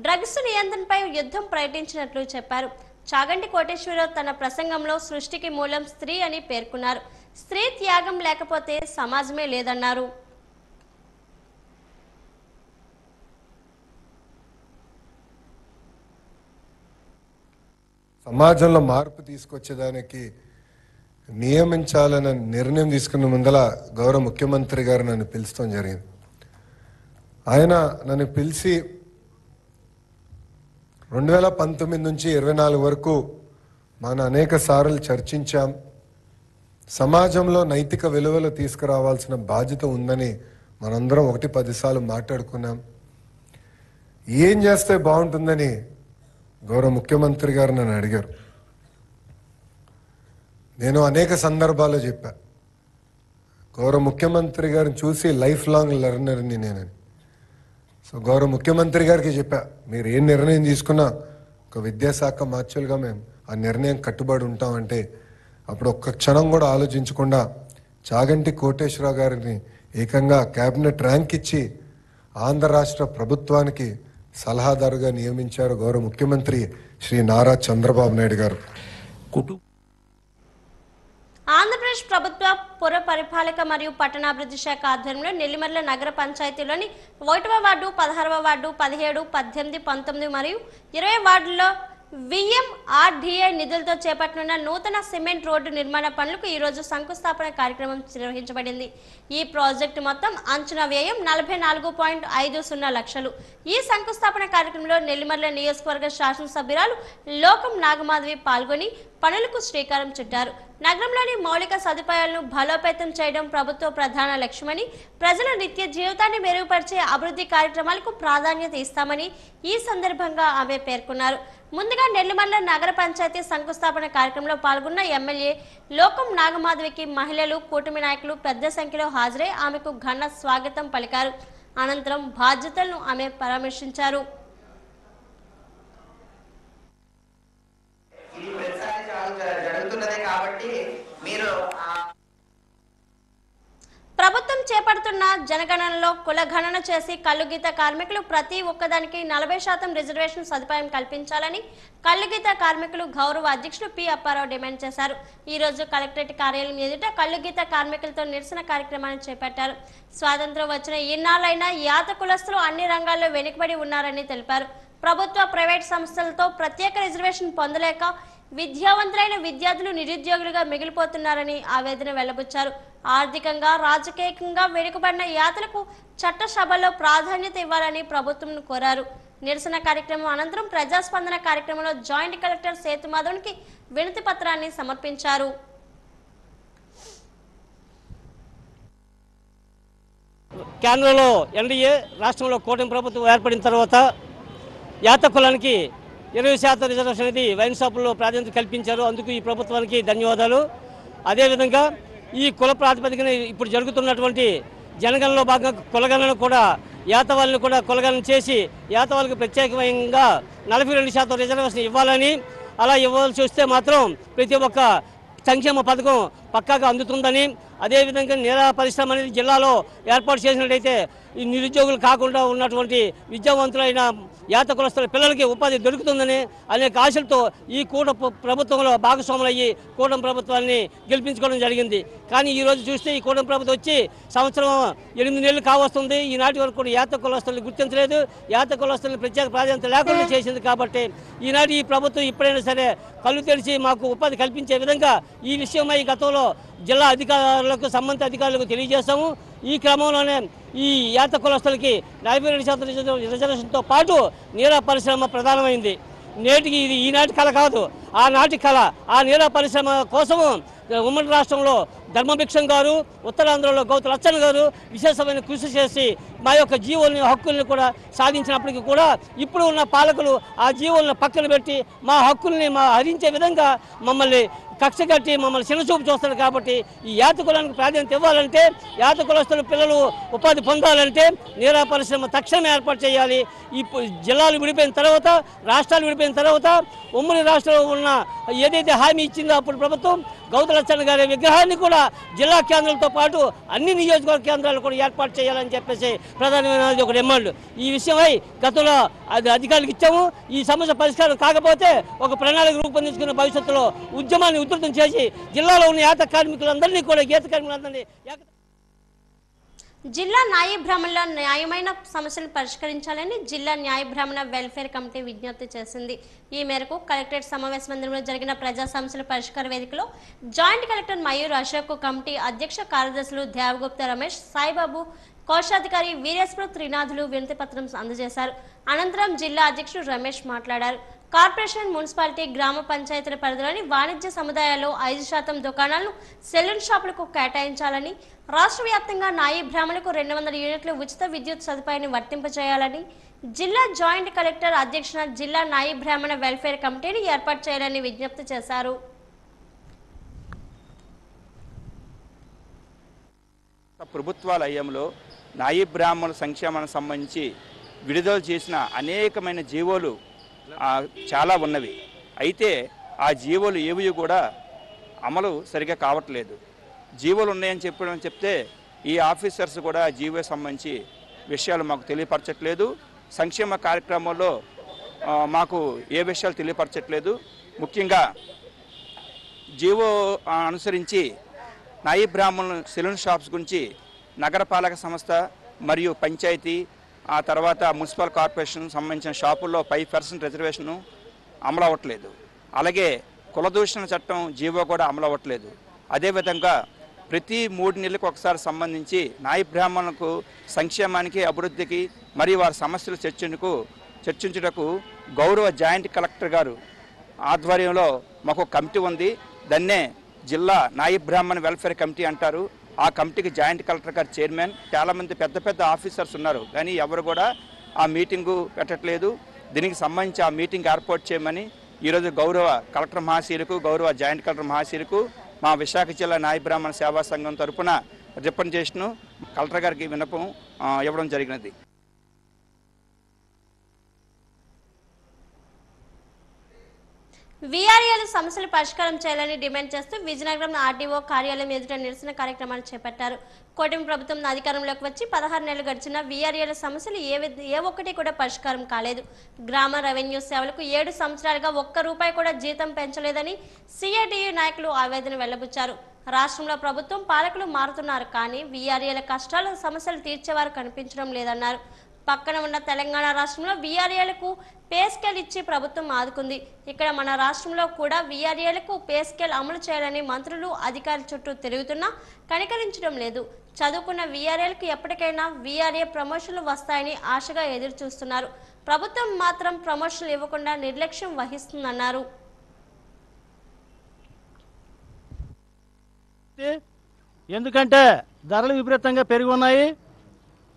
డ్రగ్స్ నియంత్రణపై యుద్ధం ప్రకటించినట్లు చెప్పారు. చాగంటి కోటేశ్వరరావు తన ప్రసంగంలో సృష్టికి మూలం స్త్రీ అని పేర్కొన్నారు. స్త్రీ త్యాగం లేకపోతే సమాజమే లేదన్నారు. సమాజంలో మార్పు తీసుకొచ్చేదానికి నియమించాలన్న నిర్ణయం తీసుకున్న ముందల గౌరవ ముఖ్యమంత్రి గారు నన్ను పిలుస్తాం జరిగింది. ఆయన నన్ను పిలిచి 2019 నుంచి 24 వరకు మనం అనేక సార్లు చర్చించాం. సమాజంలో నైతిక విలువలు తీసుకురావాల్సిన బాధ్యత ఉందని మనందరం 1-10 సార్లు మాట్లాడుకున్నాం. ఏం చేస్తే బాగుంటుందని గౌరవ ముఖ్యమంత్రి గారు నన్ను అడిగారు. నేను అనేక సందర్భాల్లో చెప్పా, గౌరవ ముఖ్యమంత్రి గారిని చూసి లైఫ్ లాంగ్ లెర్నర్ని నేనని. సో గౌరవ ముఖ్యమంత్రి గారికి చెప్పా, మీరు ఏ నిర్ణయం తీసుకున్నా ఒక విద్యాశాఖ మార్చులుగా మేము ఆ నిర్ణయం కట్టుబడి ఉంటామంటే అప్పుడు ఒక్క క్షణం కూడా ఆలోచించకుండా చాగంటి కోటేశ్వరరావు గారిని ఏకంగా క్యాబినెట్ ర్యాంక్ ఇచ్చి ఆంధ్ర రాష్ట్ర ప్రభుత్వానికి సలహాదారుగా నియమించారు గౌరవ ముఖ్యమంత్రి శ్రీ నారా చంద్రబాబు నాయుడు గారు. ఆంధ్రప్రదేశ్ ప్రభుత్వ పుర పరిపాలక మరియు పట్టణాభివృద్ధి శాఖ ఆధ్వర్యంలో నెల్లిమర్ల నగర పంచాయతీలోని 1వ వార్డు, 16వ వార్డు, 17, 18, 19 మరియు 20 వార్డుల్లో VMRDA నిధులతో చేపట్టనున్న నూతన సిమెంట్ రోడ్డు నిర్మాణ పనులకు ఈరోజు శంకుస్థాపన కార్యక్రమం నిర్వహించబడింది. ఈ ప్రాజెక్టు మొత్తం అంచనా వ్యయం 44.50 లక్షలు. ఈ శంకుస్థాపన కార్యక్రమంలో నెల్లిమర్ల నియోజకవర్గ శాసనసభ్యురాలు లోకం నాగమాధవి పాల్గొని పనులకు శ్రీకారం చుట్టారు. నగరంలోని మౌలిక సదుపాయాలను బలోపేతం చేయడం ప్రభుత్వ ప్రధాన లక్ష్యమని, ప్రజల నిత్య జీవితాన్ని మెరుగుపరిచే అభివృద్ధి కార్యక్రమాలకు ప్రాధాన్యత ఇస్తామని ఈ సందర్భంగా ఆమె పేర్కొన్నారు. ముందుగా నెల్లిమర్ల నగర పంచాయతీ శంకుస్థాపన కార్యక్రమంలో పాల్గొన్న ఎమ్మెల్యే లోకం నాగమాధవికి మహిళలు, కూటమి నాయకులు పెద్ద సంఖ్యలో హాజరై ఆమెకు ఘన స్వాగతం పలికారు. అనంతరం బాధ్యతలను ఆమె పరామర్శించారు. చేపడుతున్న జనగణనలో కులగణన చేసి కల్లుగీత కార్మికులు ప్రతి ఒక్కదానికి 40% రిజర్వేషన్ సదుపాయం కల్పించాలని కల్లుగీత కార్మికులు గౌరవ అధ్యక్షులు పి అప్పారావు డిమాండ్ చేశారు. ఈ రోజు కలెక్టరేట్ కార్యాలయం ఎదుట కల్లుగీత కార్మికులతో నిరసన కార్యక్రమాన్ని చేపట్టారు. స్వాతంత్ర్యం వచ్చిన ఇన్నాళ్ళైనా యాత కులస్తులు అన్ని రంగాల్లో వెనుకబడి ఉన్నారని తెలిపారు. ప్రభుత్వ ప్రైవేట్ సంస్థలతో ప్రత్యేక రిజర్వేషన్ పొందలేక విద్యావంతులైన విద్యార్థులు నిరుద్యోగులుగా మిగిలిపోతున్నారని ఆవేదన వెల్లబుచ్చారు. ఆర్థికంగా రాజకీయంగా వెనుకబడిన యాతలకు చట్టసభల్లో ప్రాధాన్యత ఇవ్వాలని ప్రభుత్వం కోరారు. నిరసన కార్యక్రమం అనంతరం ప్రజాస్పందన కార్యక్రమంలో జాయింట్ కలెక్టర్ సేతుమాధవ్కి వినతి పత్రాన్ని సమర్పించారు. కేంద్రంలో ఎన్డీఏ, రాష్ట్రంలో కూటమి ప్రభుత్వం ఏర్పడిన తర్వాత యాత కులానికి 20% రిజర్వేషన్ అనేది వైన్ షాపుల్లో ప్రాధాన్యత కల్పించారు. అందుకు ఈ ప్రభుత్వానికి ధన్యవాదాలు. అదేవిధంగా ఈ కుల ప్రాతిపదికన ఇప్పుడు జరుగుతున్నటువంటి జనగణనలో భాగంగా కులగణన కూడా యాత వాళ్ళని కూడా కులగణన చేసి యాత వాళ్ళకి ప్రత్యేకంగా 42% రిజర్వేషన్ ఇవ్వాలని, అలా ఇవ్వాల్సి వస్తే మాత్రం ప్రతి ఒక్క సంక్షేమ పథకం పక్కాగా అందుతుందని, అదేవిధంగా నీరా పరిశ్రమ అనేది జిల్లాలో ఏర్పాటు చేసినట్టయితే ఈ నిరుద్యోగులు కాకుండా ఉన్నటువంటి విద్యావంతులైన యాత కులస్తుల పిల్లలకి ఉపాధి దొరుకుతుందని అనేక ఆశలతో ఈ ప్రభుత్వంలో భాగస్వాములయ్యి కూటమి ప్రభుత్వాన్ని గెలిపించుకోవడం జరిగింది. కానీ ఈరోజు చూస్తే ఈ కూటమి ప్రభుత్వం వచ్చి సంవత్సరం 8 నెలలు కావస్తుంది. ఈనాటి వరకు కూడా యాత కులస్తులను గుర్తించలేదు, యాత కులస్తులను ప్రత్యేక ప్రాధాన్యత లేకుండా చేసింది. కాబట్టి ఈనాటి ఈ ప్రభుత్వం ఇప్పుడైనా సరే కళ్ళు తెరిచి మాకు ఉపాధి కల్పించే విధంగా ఈ విషయమై గతంలో జిల్లా అధికారులకు సంబంధిత అధికారులకు తెలియజేస్తాము. ఈ క్రమంలోనే ఈ యాత కులస్తులకి 42% రిజర్వేషన్తో పాటు నీరా పరిశ్రమ ప్రధానమైంది. నేటికి ఇది ఈనాటి కళ కాదు, ఆనాటి కళ. ఆ నీరా పరిశ్రమ కోసము ఉమ్మడి రాష్ట్రంలో ధర్మభిక్షం గారు, ఉత్తరాంధ్రలో గౌతు లచ్చన్ గారు విశేషమైన కృషి చేసి మా యొక్క జీవుల్ని హక్కుల్ని కూడా సాధించినప్పటికీ కూడా ఇప్పుడు ఉన్న పాలకులు ఆ జీవులను పక్కన పెట్టి మా హక్కుల్ని హరించే విధంగా మమ్మల్ని కక్ష కట్టి మమ్మల్ని చిన్నచూపు చూస్తారు. కాబట్టి ఈ యాత కులానికి ప్రాధాన్యత ఇవ్వాలంటే, యాత కులస్తుల పిల్లలు ఉపాధి పొందాలంటే నీరా పరిశ్రమ తక్షణమే ఏర్పాటు చేయాలి. ఈ జిల్లాలు విడిపోయిన తర్వాత, రాష్ట్రాలు విడిపోయిన తర్వాత ఉమ్మడి రాష్ట్రంలో ఉన్న ఏదైతే హామీ ఇచ్చిందో అప్పుడు ప్రభుత్వం గౌతు లచ్చన్న గారి విగ్రహాన్ని కూడా జిల్లా కేంద్రాలతో పాటు అన్ని నియోజకవర్గ కేంద్రాలు కూడా ఏర్పాటు చేయాలని చెప్పేసి ప్రధానమైనది ఒక డిమాండ్. ఈ విషయమై గతంలో అధికారులకు ఇచ్చాము. ఈ సమస్య పరిష్కారం కాకపోతే ఒక ప్రణాళిక రూపొందించుకున్న భవిష్యత్తులో ఉద్యమాన్ని ఉధృతం చేసి జిల్లాలో ఉన్న యాత కార్మికులందరినీ కూడా గీత కార్మికులందరినీ జిల్లా న్యాయ బ్రాహ్మణుల న్యాయమైన సమస్యలను పరిష్కరించాలని జిల్లా న్యాయ బ్రాహ్మణ వెల్ఫేర్ కమిటీ విజ్ఞప్తి చేసింది. ఈ మేరకు కలెక్టరేట్ సమావేశ మందిరంలో జరిగిన ప్రజా సమస్యల పరిష్కార వేదికలో joint collector Mayur Ashok, committee అధ్యక్ష కార్యదర్శులు దేవగుప్త రమేష్, సాయిబాబు, కోశాధికారి వీరేశ్వర త్రినాథులు వినతి పత్రం అందజేశారు. అనంతరం జిల్లా అధ్యక్షుడు రమేష్ మాట్లాడారు. కార్పొరేషన్, మున్సిపాలిటీ, గ్రామ పంచాయతీల పరిధిలోని వాణిజ్య సముదాయాల్లో 5% దుకాణాలను సెలూన్ షాపులకు కేటాయించాలని, రాష్ట్ర వ్యాప్తంగా నాయీ బ్రాహ్మణులకు 200 యూనిట్ల ఉచిత విద్యుత్ సదుపాయాన్ని వర్తింపజేయాలని జిల్లా జాయింట్ కలెక్టర్ అధ్యక్షున జిల్లా నాయీ బ్రాహ్మణ వెల్ఫేర్ కమిటీని ఏర్పాటు చేయాలని విజ్ఞప్తి చేశారు. ప్రభుత్వాల హయాంలో నాయీ బ్రాహ్మణుల సంక్షేమానికి సంబంధించి విడుదల చేసిన అనేకమైన జీవోలు చాలా ఉన్నవి. అయితే ఆ జీవోలు ఏవి కూడా అమలు సరిగా కావట్లేదు. జీవోలు ఉన్నాయని చెప్తే ఈ ఆఫీసర్స్ కూడా జీవో సంబంధించి విషయాలు మాకు తెలియపరచట్లేదు. సంక్షేమ కార్యక్రమాల్లో మాకు ఏ విషయాలు తెలియపరచట్లేదు. ముఖ్యంగా జీవో అనుసరించి నాయీ బ్రాహ్మణుల సెలూన్ షాప్స్ గురించి నగరపాలక సంస్థ మరియు పంచాయతీ, ఆ తర్వాత మున్సిపల్ కార్పొరేషన్ సంబంధించిన షాపుల్లో 5% రిజర్వేషను అమలు అవ్వట్లేదు. అలాగే కులదూషణ చట్టం జీవో కూడా అమలు అవ్వట్లేదు. అదేవిధంగా ప్రతి 3 నెలలకు ఒకసారి సంబంధించి నాయీ బ్రాహ్మణులకు సంక్షేమానికి, అభివృద్ధికి మరియు వారి సమస్యలు చర్చించుటకు గౌరవ జాయింట్ కలెక్టర్ గారు ఆధ్వర్యంలో మాకు కమిటీ ఉంది. దాన్నే జిల్లా నాయీ బ్రాహ్మణ వెల్ఫేర్ కమిటీ అంటారు. ఆ కమిటీకి జాయింట్ కలెక్టర్ గారు చైర్మన్. చాలామంది పెద్ద పెద్ద ఆఫీసర్స్ ఉన్నారు, కానీ ఎవరు కూడా ఆ మీటింగు పెట్టట్లేదు. దీనికి సంబంధించి ఆ మీటింగ్ ఏర్పాటు చేయమని ఈరోజు గౌరవ కలెక్టర్ మహాశీలకు, గౌరవ జాయింట్ కలెక్టర్ మహాశీలకు మా విశాఖ జిల్లా నాయీ బ్రాహ్మణ సేవా సంఘం తరఫున రిప్రజెంటేషన్ కలెక్టర్ గారికి విన్నపం ఇవ్వడం జరిగినది. వీఆర్ఏల సమస్యలు పరిష్కారం చేయాలని డిమాండ్ చేస్తూ విజయనగరం ఆర్డీఓ కార్యాలయం ఎదుట నిరసన కార్యక్రమాలు చేపట్టారు. కూటమి ప్రభుత్వం అధికారంలోకి వచ్చి 16 నెలలు గడిచిన వీఆర్ఏల సమస్యలు ఏ ఒక్కటి కూడా పరిష్కారం కాలేదు. గ్రామ రెవెన్యూ సేవలకు 7 సంవత్సరాలుగా ఒక్క రూపాయి కూడా జీతం పెంచలేదని సిఐటియు నాయకులు ఆవేదన వెల్లబుచ్చారు. రాష్ట్రంలో ప్రభుత్వం పాలకులు మారుతున్నారు, కానీ వీఆర్ఏల కష్టాల సమస్యలు తీర్చేవారు కనిపించడం లేదన్నారు. పక్కన ఉన్న తెలంగాణ రాష్ట్రంలో వీఆర్ఏలకు పే స్కేల్ ఇచ్చి ప్రభుత్వం ఆదుకుంది. ఇక్కడ మన రాష్ట్రంలో కూడా వీఆర్ఏలకు పే స్కేల్ అమలు చేయాలని మంత్రులు అధికారుల చుట్టూ తిరుగుతున్నా కనికరించడం లేదు. చదువుకున్న వీఆర్ఏలకు ఎప్పటికైనా వీఆర్ఏ ప్రమోషన్లు వస్తాయని ఆశగా ఎదురు చూస్తున్నారు. ప్రభుత్వం మాత్రం ప్రమోషన్లు ఇవ్వకుండా నిర్లక్ష్యం వహిస్తుందన్నారు. ఎందుకంటే ధరలు విపరీతంగా పెరిగి ఉన్నాయి,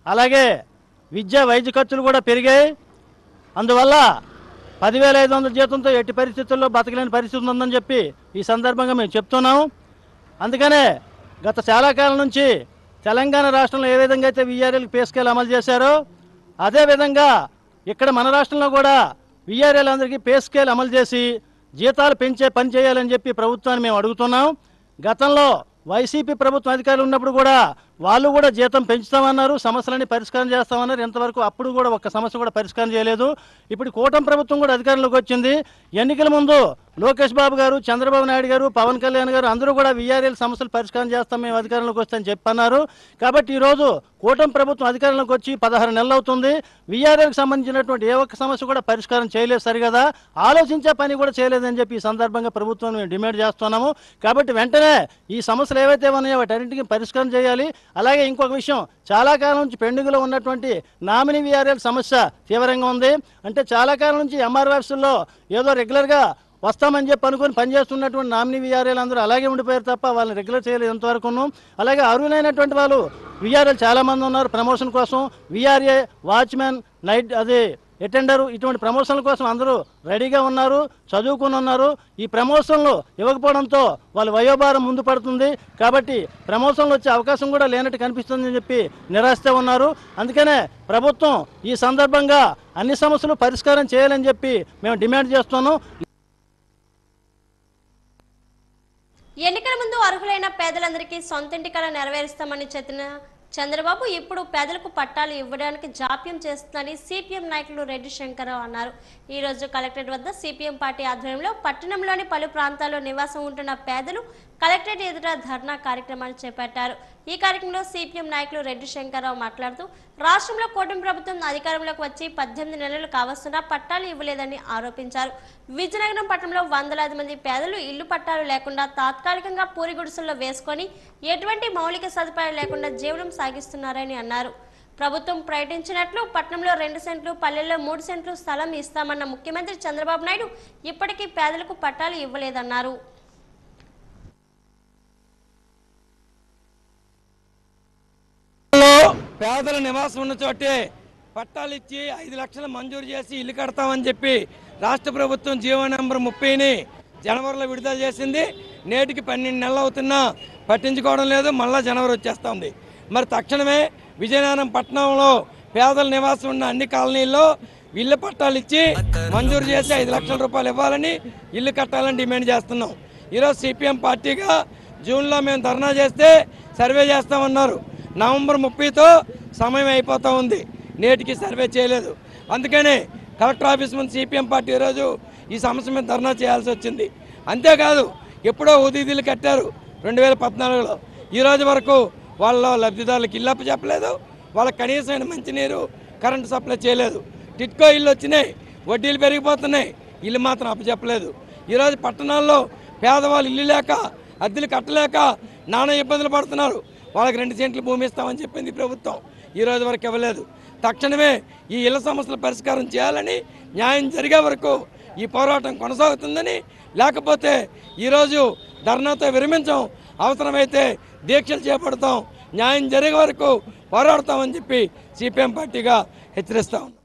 అలాగే విద్యా వైద్య ఖర్చులు కూడా పెరిగాయి. అందువల్ల 10,500 జీతంతో ఎట్టి పరిస్థితుల్లో బతకలేని పరిస్థితి ఉందని చెప్పి ఈ సందర్భంగా మేము చెప్తున్నాము. అందుకనే గత చాలా కాలం నుంచి తెలంగాణ రాష్ట్రంలో ఏ విధంగా అయితే వీఆర్ఏలకు పే స్కేల్ అమలు చేశారో అదేవిధంగా ఇక్కడ మన రాష్ట్రంలో కూడా వీఆర్ఏలందరికీ పే స్కేల్ అమలు చేసి జీతాలు పెంచే పని చేయాలని చెప్పి ప్రభుత్వాన్ని మేము అడుగుతున్నాం. గతంలో వైసీపీ ప్రభుత్వం అధికారులు ఉన్నప్పుడు కూడా వాళ్ళు కూడా జీతం పెంచుతామన్నారు, సమస్యలన్నీ పరిష్కారం చేస్తామన్నారు. ఇంతవరకు అప్పుడు కూడా ఒక్క సమస్య కూడా పరిష్కారం చేయలేదు. ఇప్పుడు కూటమి ప్రభుత్వం కూడా అధికారంలోకి వచ్చింది. ఎన్నికల ముందు లోకేష్ బాబు గారు, చంద్రబాబు నాయుడు గారు, పవన్ కళ్యాణ్ గారు అందరూ కూడా వీఆర్ఏల సమస్యలు పరిష్కారం చేస్తాం మేము అధికారంలోకి వస్తామని చెప్పన్నారు. కాబట్టి ఈరోజు కూటమి ప్రభుత్వం అధికారంలోకి వచ్చి 16 నెలలు అవుతుంది. వీఆర్ఏలకు సంబంధించినటువంటి ఏ ఒక్క సమస్య కూడా పరిష్కారం చేయలేదు, సరిగదా ఆలోచించే పని కూడా చేయలేదని చెప్పి ఈ సందర్భంగా ప్రభుత్వం మేము డిమాండ్ చేస్తున్నాము. కాబట్టి వెంటనే ఈ సమస్యలు ఏవైతే ఉన్నాయో వాటన్నింటికి పరిష్కారం చేయాలి. అలాగే ఇంకొక విషయం, చాలా కాలం నుంచి పెండింగ్లో ఉన్నటువంటి నామినీ వీఆర్ఏల సమస్య తీవ్రంగా ఉంది. అంటే చాలా కాలం నుంచి ఎంఆర్ఎఫ్స్లో ఏదో రెగ్యులర్గా వస్తామని చెప్పి అనుకుని పనిచేస్తున్నటువంటి నామినీ వీఆర్ఏలు అందరూ అలాగే ఉండిపోయారు తప్ప వాళ్ళని రెగ్యులర్ చేయలేదు ఎంతవరకు. అలాగే అర్హులైనటువంటి వాళ్ళు వీఆర్ఏలు చాలామంది ఉన్నారు ప్రమోషన్ కోసం. వీఆర్ఏ, వాచ్మెన్, నైట్ అటెండరు ఇటువంటి ప్రమోషన్ల కోసం అందరూ రెడీగా ఉన్నారు, చదువుకుని ఉన్నారు. ఈ ప్రమోషన్లు ఇవ్వకపోవడంతో వాళ్ళ వయోభారం ముందు పడుతుంది. కాబట్టి ప్రమోషన్లు వచ్చే అవకాశం కూడా లేనట్టు కనిపిస్తుందని చెప్పి నిరాశతో ఉన్నారు. అందుకనే ప్రభుత్వం ఈ సందర్భంగా అన్ని సమస్యలు పరిష్కారం చేయాలని చెప్పి మేము డిమాండ్ చేస్తున్నాం. ఎన్నికల ముందు అర్హులైన పేదలందరికీ సొంతింటి కళ నెరవేరుస్తామని చెప్పిన చంద్రబాబు ఇప్పుడు పేదలకు పట్టాలు ఇవ్వడానికి జాప్యం చేస్తుందని సిపిఎం నాయకులు రెడ్డి శంకరరావు అన్నారు. ఈ రోజు కలెక్టరేట్ వద్ద సిపిఎం పార్టీ ఆధ్వర్యంలో పట్టణంలోని పలు ప్రాంతాల్లో నివాసం ఉంటున్న పేదలు కలెక్టరేట్ ఎదుట ధర్నా కార్యక్రమాలు చేపట్టారు. ఈ కార్యక్రమంలో సిపిఎం నాయకులు రెడ్డి శంకరరావు మాట్లాడుతూ రాష్ట్రంలో కూటమి ప్రభుత్వం అధికారంలోకి వచ్చి 18 నెలలు కావస్తున్నా పట్టాలు ఇవ్వలేదని ఆరోపించారు. విజయనగరం పట్టణంలో వందలాది మంది పేదలు ఇల్లు పట్టాలు లేకుండా తాత్కాలికంగా పూరి గుడిసెల్లో వేసుకొని ఎటువంటి మౌలిక సదుపాయాలు లేకుండా జీవనం సాగిస్తున్నారని అన్నారు. ప్రభుత్వం ప్రకటించినట్లు పట్టణంలో 2 సెంట్లు, పల్లెల్లో 3 సెంట్లు స్థలం ఇస్తామన్న ముఖ్యమంత్రి చంద్రబాబు నాయుడు ఇప్పటికీ పేదలకు పట్టాలు ఇవ్వలేదన్నారు. పేదల నివాసం ఉన్న చోటే పట్టాలు ఇచ్చి 5 లక్షలు మంజూరు చేసి ఇల్లు కడతామని చెప్పి రాష్ట్ర ప్రభుత్వం జీవో నెంబర్ 30ని జనవరిలో విడుదల చేసింది. నేటికి 12 నెలలు అవుతున్నా పట్టించుకోవడం లేదు, మళ్ళా జనవరి వచ్చేస్తుంది. మరి తక్షణమే విజయనగరం పట్టణంలో పేదల నివాసం ఉన్న అన్ని కాలనీల్లో ఇల్లు పట్టాలు ఇచ్చి మంజూరు చేసి 5 లక్షల రూపాయలు ఇవ్వాలని, ఇల్లు కట్టాలని డిమాండ్ చేస్తున్నాం. ఈరోజు సిపిఎం పార్టీగా జూన్లో మేము ధర్నా చేస్తే సర్వే చేస్తామన్నారు. నవంబర్ 30తో సమయం అయిపోతూ ఉంది, నేటికి సర్వే చేయలేదు. అందుకనే కలెక్టర్ ఆఫీస్ ముందు సిపిఎం పార్టీ ఈరోజు ఈ సమస్య మీద ధర్నా చేయాల్సి వచ్చింది. అంతేకాదు ఎప్పుడో ఉదీదీలు కట్టారు 2014లో, ఈరోజు వరకు వాళ్ళ లబ్ధిదారులకు ఇల్లు అప్పచెప్పలేదు, వాళ్ళకి కనీసమైన మంచినీరు, కరెంటు సప్లై చేయలేదు. టిట్కో ఇల్లు వచ్చినాయి, వడ్డీలు పెరిగిపోతున్నాయి, ఇల్లు మాత్రం అప్పచెప్పలేదు. ఈరోజు పట్టణాల్లో పేదవాళ్ళు ఇల్లు లేక, అద్దెలు కట్టలేక నానా ఇబ్బందులు పడుతున్నారు. వాళ్ళకి 2 సెంట్లు భూమి ఇస్తామని చెప్పింది ప్రభుత్వం, ఈరోజు వరకు ఇవ్వలేదు. తక్షణమే ఈ ఇళ్ల సమస్యల పరిష్కారం చేయాలని, న్యాయం జరిగే వరకు ఈ పోరాటం కొనసాగుతుందని, లేకపోతే ఈరోజు ధర్నాతో విరమించాం, అవసరమైతే దీక్షలు చేపడతాం, న్యాయం జరిగే వరకు పోరాడతామని చెప్పి సిపిఎం పార్టీగా హెచ్చరిస్తా ఉన్నాం.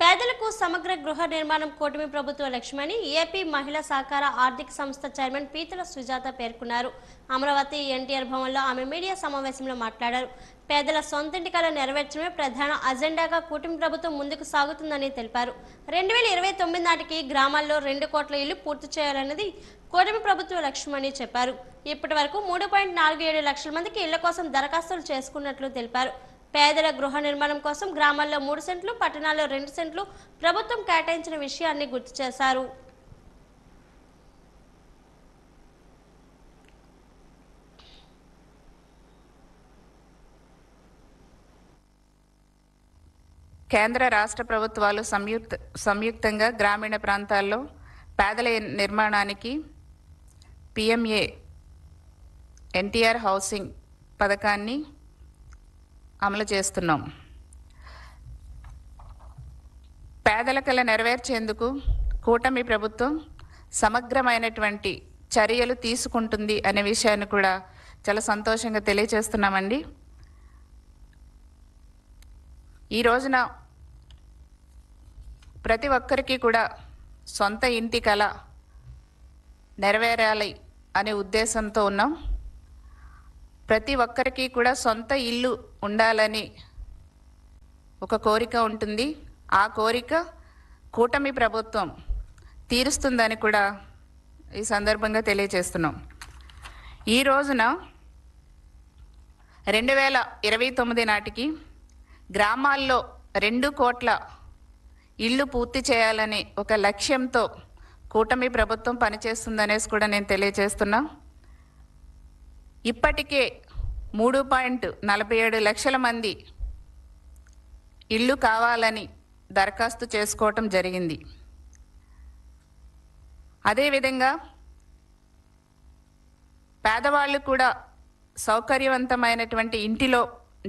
పేదలకు సమగ్ర గృహ నిర్మాణం కూటమి ప్రభుత్వ లక్ష్యమని ఏపీ మహిళా సహకార ఆర్థిక సంస్థ చైర్మన్ పీతల సుజాత పేర్కొన్నారు. అమరావతి ఎన్టీఆర్ భవన్లో ఆమె మీడియా సమావేశంలో మాట్లాడారు. పేదల సొంతింటి కల నెరవేర్చడమే ప్రధాన అజెండాగా కూటమి ప్రభుత్వం ముందుకు సాగుతుందని తెలిపారు. 2029 నాటికి గ్రామాల్లో 2 కోట్ల ఇళ్లు పూర్తి చేయాలన్నది కూటమి ప్రభుత్వ లక్ష్యమని చెప్పారు. ఇప్పటి వరకు 3.47 లక్షల మందికి ఇళ్ల కోసం దరఖాస్తులు చేసుకున్నట్లు తెలిపారు. పేదల గృహ నిర్మాణం కోసం గ్రామాల్లో 3 సెంట్లు, పట్టణాల్లో 2 సెంట్లు ప్రభుత్వం కేటాయించిన విషయాన్ని గుర్తు చేశారు. కేంద్ర రాష్ట్ర ప్రభుత్వాలు సంయుక్తంగా గ్రామీణ ప్రాంతాల్లో పేదల నిర్మాణానికి పిఎంఏ ఎన్టీఆర్ హౌసింగ్ పథకాన్ని అమలు చేస్తున్నాం. పేదల కల నెరవేర్చేందుకు కూటమి ప్రభుత్వం సమగ్రమైనటువంటి చర్యలు తీసుకుంటుంది అనే విషయాన్ని కూడా చాలా సంతోషంగా తెలియజేస్తున్నామండి. ఈ రోజున ప్రతి ఒక్కరికి కూడా సొంత ఇంటి కల నెరవేరాలి అనే ఉద్దేశంతో ఉన్నాం. ప్రతి ఒక్కరికి కూడా సొంత ఇల్లు ఉండాలని ఒక కోరిక ఉంటుంది. ఆ కోరిక కూటమి ప్రభుత్వం తీరుస్తుందని కూడా ఈ సందర్భంగా తెలియజేస్తున్నాం. ఈ రోజున 2029 నాటికి గ్రామాల్లో 2 కోట్ల ఇళ్ళు పూర్తి చేయాలని ఒక లక్ష్యంతో కూటమి ప్రభుత్వం పనిచేస్తుందనేసి కూడా నేను తెలియజేస్తున్నా. ఇప్పటికే 3.47 లక్షల మంది ఇళ్ళు కావాలని దరఖాస్తు చేసుకోవటం జరిగింది. అదేవిధంగా పేదవాళ్ళు కూడా సౌకర్యవంతమైనటువంటి ఇంటిలో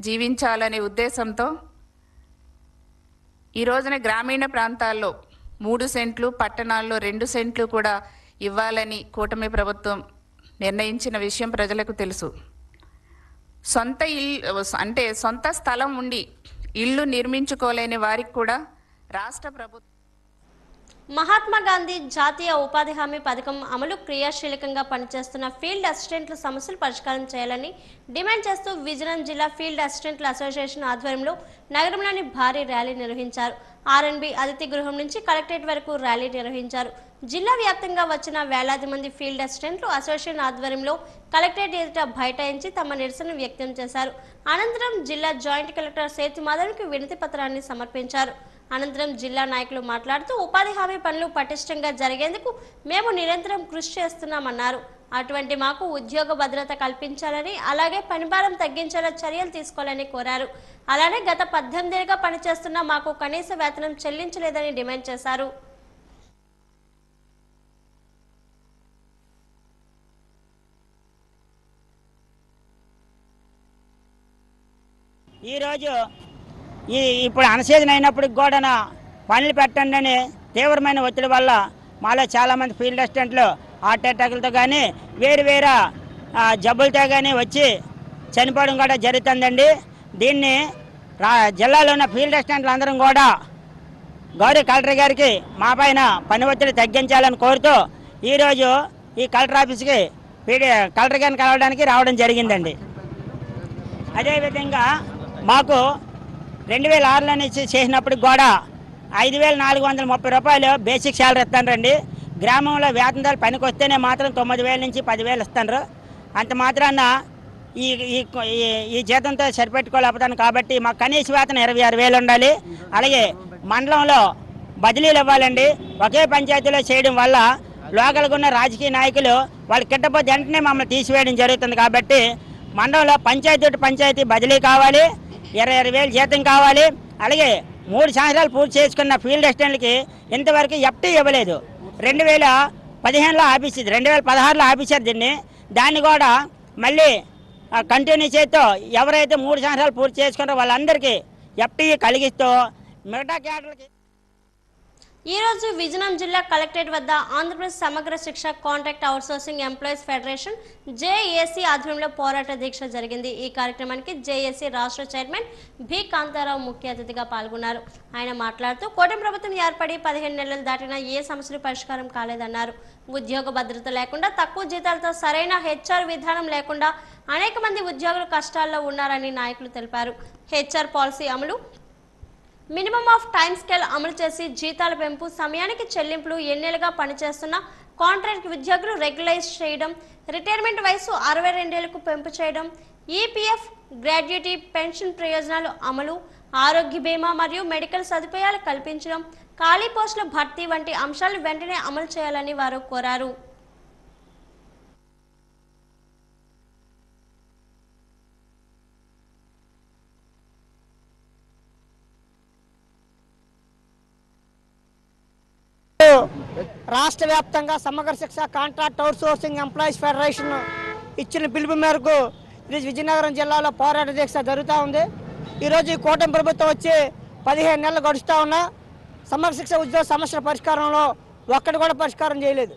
జీవించాలనే ఉద్దేశంతో ఈ రోజున గ్రామీణ ప్రాంతాల్లో 3 సెంట్లు, పట్టణాల్లో 2 సెంట్లు కూడా ఇవ్వాలని కూటమి ప్రభుత్వం నిర్ణయించిన విషయం ప్రజలకు తెలుసు. సొంత ఇల్లు అంటే సొంత స్థలం ఉండి ఇల్లు నిర్మించుకోలేని వారికి కూడా రాష్ట్ర ప్రభుత్వం మహాత్మా గాంధీ జాతీయ ఉపాధి హామీ పథకం అమలు క్రియాశీలకంగా పనిచేస్తున్న ఫీల్డ్ అసిస్టెంట్ల సమస్యలు పరిష్కారం చేయాలని డిమాండ్ చేస్తూ విజయనగరం జిల్లా ఫీల్డ్ అసిస్టెంట్ల అసోసియేషన్ ఆధ్వర్యంలో నగరంలోని భారీ ర్యాలీ నిర్వహించారు. ఆర్ఎన్బి అతిథి గృహం నుంచి కలెక్టరేట్ వరకు ర్యాలీ నిర్వహించారు. జిల్లా వ్యాప్తంగా వచ్చిన వేలాది మంది ఫీల్డ్ అసిస్టెంట్లు అసోసియేషన్ ఆధ్వర్యంలో కలెక్టరేట్ ఎదుట బైఠాయించి తమ నిరసన వ్యక్తం చేశారు. అనంతరం జిల్లా జాయింట్ కలెక్టర్ సేతు మాధవ్కి వినతి పత్రాన్ని సమర్పించారు. అనంతరం జిల్లా నాయకులు మాట్లాడుతూ ఉపాధి హామీ పనులు పటిష్టంగా జరిగేందుకు మేము నిరంతరం కృషి చేస్తున్నామన్నారు. అటువంటి మాకు ఉద్యోగ భద్రత కల్పించాలని, అలాగే పనిభారం తగ్గించేలా చర్యలు తీసుకోవాలని కోరారు. అలానే గత 18 ఏళ్లుగా పనిచేస్తున్న మాకు కనీస వేతనం చెల్లించలేదని డిమాండ్ చేశారు. ఈరోజు ఇప్పుడు అన్సీజన్ అయినప్పటికి కూడా పనులు పెట్టండి అని తీవ్రమైన ఒత్తిడి వల్ల మాలో చాలామంది ఫీల్డ్ అసిస్టెంట్లు హార్ట్ అటాక్లతో కానీ వేరు జబ్బులతో కానీ వచ్చి చనిపోవడం కూడా జరుగుతుందండి. దీన్ని జిల్లాలో ఉన్న ఫీల్డ్ అసిస్టెంట్లు అందరం కూడా గౌరవ కలెక్టర్ గారికి మా పైన పని ఒత్తిడి తగ్గించాలని కోరుతూ ఈరోజు ఈ కలెక్టర్ ఆఫీస్కి కలెక్టర్ గారిని కలవడానికి రావడం జరిగిందండి. అదేవిధంగా మాకు 2006లో చేసినప్పటికి కూడా 5,430 రూపాయలు బేసిక్ శాలరీ ఇస్తానండి. గ్రామంలో వేతనాలు పనికి వస్తేనే మాత్రం 9,000 నుంచి 10,000 ఇస్తాను. అంత మాత్రాన ఈ జీతంతో సరిపెట్టుకోలేకపోతాను. కాబట్టి మాకు కనీస వేతనం 26,000 ఉండాలి. అలాగే మండలంలో బదిలీలు ఇవ్వాలండి. ఒకే పంచాయతీలో చేయడం వల్ల లోకల్గా ఉన్న రాజకీయ నాయకులు వాళ్ళు కిట్టపోతే వెంటనే మమ్మల్ని తీసివేయడం జరుగుతుంది. కాబట్టి మండలంలో పంచాయతీ బదిలీ కావాలి, 26,000 జీతం కావాలి. అలాగే 3 సంవత్సరాలు పూర్తి చేసుకున్న ఫీల్డ్ అసిస్టెంట్లకి ఇంతవరకు ఎఫ్టీ ఇవ్వలేదు. 2015లో ఆఫీస్ 2016లో ఆఫీసర్ దాన్ని కూడా మళ్ళీ కంటిన్యూ చేస్తూ ఎవరైతే 3 సంవత్సరాలు పూర్తి చేసుకున్నారో వాళ్ళందరికీ ఎఫ్టీ కలిగిస్తూ మిగతా క్యాడర్లకి ఈ రోజు విజయనగరం జిల్లా కలెక్టరేట్ వద్ద ఆంధ్రప్రదేశ్ సమగ్ర శిక్ష contract outsourcing employees federation JAC ఆధ్వర్యంలో పోరాట దీక్ష జరిగింది. ఈ కార్యక్రమానికి జేఏసీ రాష్ట్ర చైర్మన్ బి కాంతారావు ముఖ్య అతిథిగా పాల్గొన్నారు. ఆయన మాట్లాడుతూ కూటమి ప్రభుత్వం ఏర్పడి 15 నెలలు దాటినా ఏ సమస్యలు పరిష్కారం కాలేదన్నారు. ఉద్యోగ భద్రత లేకుండా తక్కువ జీతాలతో సరైన హెచ్ఆర్ విధానం లేకుండా అనేక మంది ఉద్యోగులు కష్టాల్లో ఉన్నారని నాయకులు తెలిపారు. హెచ్ఆర్ పాలసీ అమలు, మినిమం ఆఫ్ టైమ్ స్కేల్ అమలు చేసి జీతాల పెంపు, సమయానికి చెల్లింపులు, ఎన్నేళ్లుగా పనిచేస్తున్న కాంట్రాక్ట్ ఉద్యోగులు రెగ్యులైజ్ చేయడం, రిటైర్మెంట్ వయసు 62 ఏళ్లకు పెంపు చేయడం, ఈపీఎఫ్, గ్రాడ్యుయేటీ పెన్షన్ ప్రయోజనాలు అమలు, ఆరోగ్య బీమా మరియు మెడికల్ సదుపాయాలు కల్పించడం, ఖాళీ పోస్టుల భర్తీ వంటి అంశాలను వెంటనే అమలు చేయాలని వారు కోరారు. రాష్ట్ర వ్యాప్తంగా సమగ్ర శిక్ష కాంట్రాక్ట్ అవుట్సోర్సింగ్ ఎంప్లాయీస్ ఫెడరేషన్ ఇచ్చిన పిలుపు మేరకు ఈరోజు విజయనగరం జిల్లాలో పోరాట దీక్ష జరుగుతూ ఉంది. ఈరోజు ఈ కూటమి ప్రభుత్వం వచ్చి 15 నెలలు గడుస్తూ ఉన్నా సమగ్ర శిక్ష ఉద్యోగ సమస్యల పరిష్కారంలో ఒక్కటి కూడా పరిష్కారం చేయలేదు.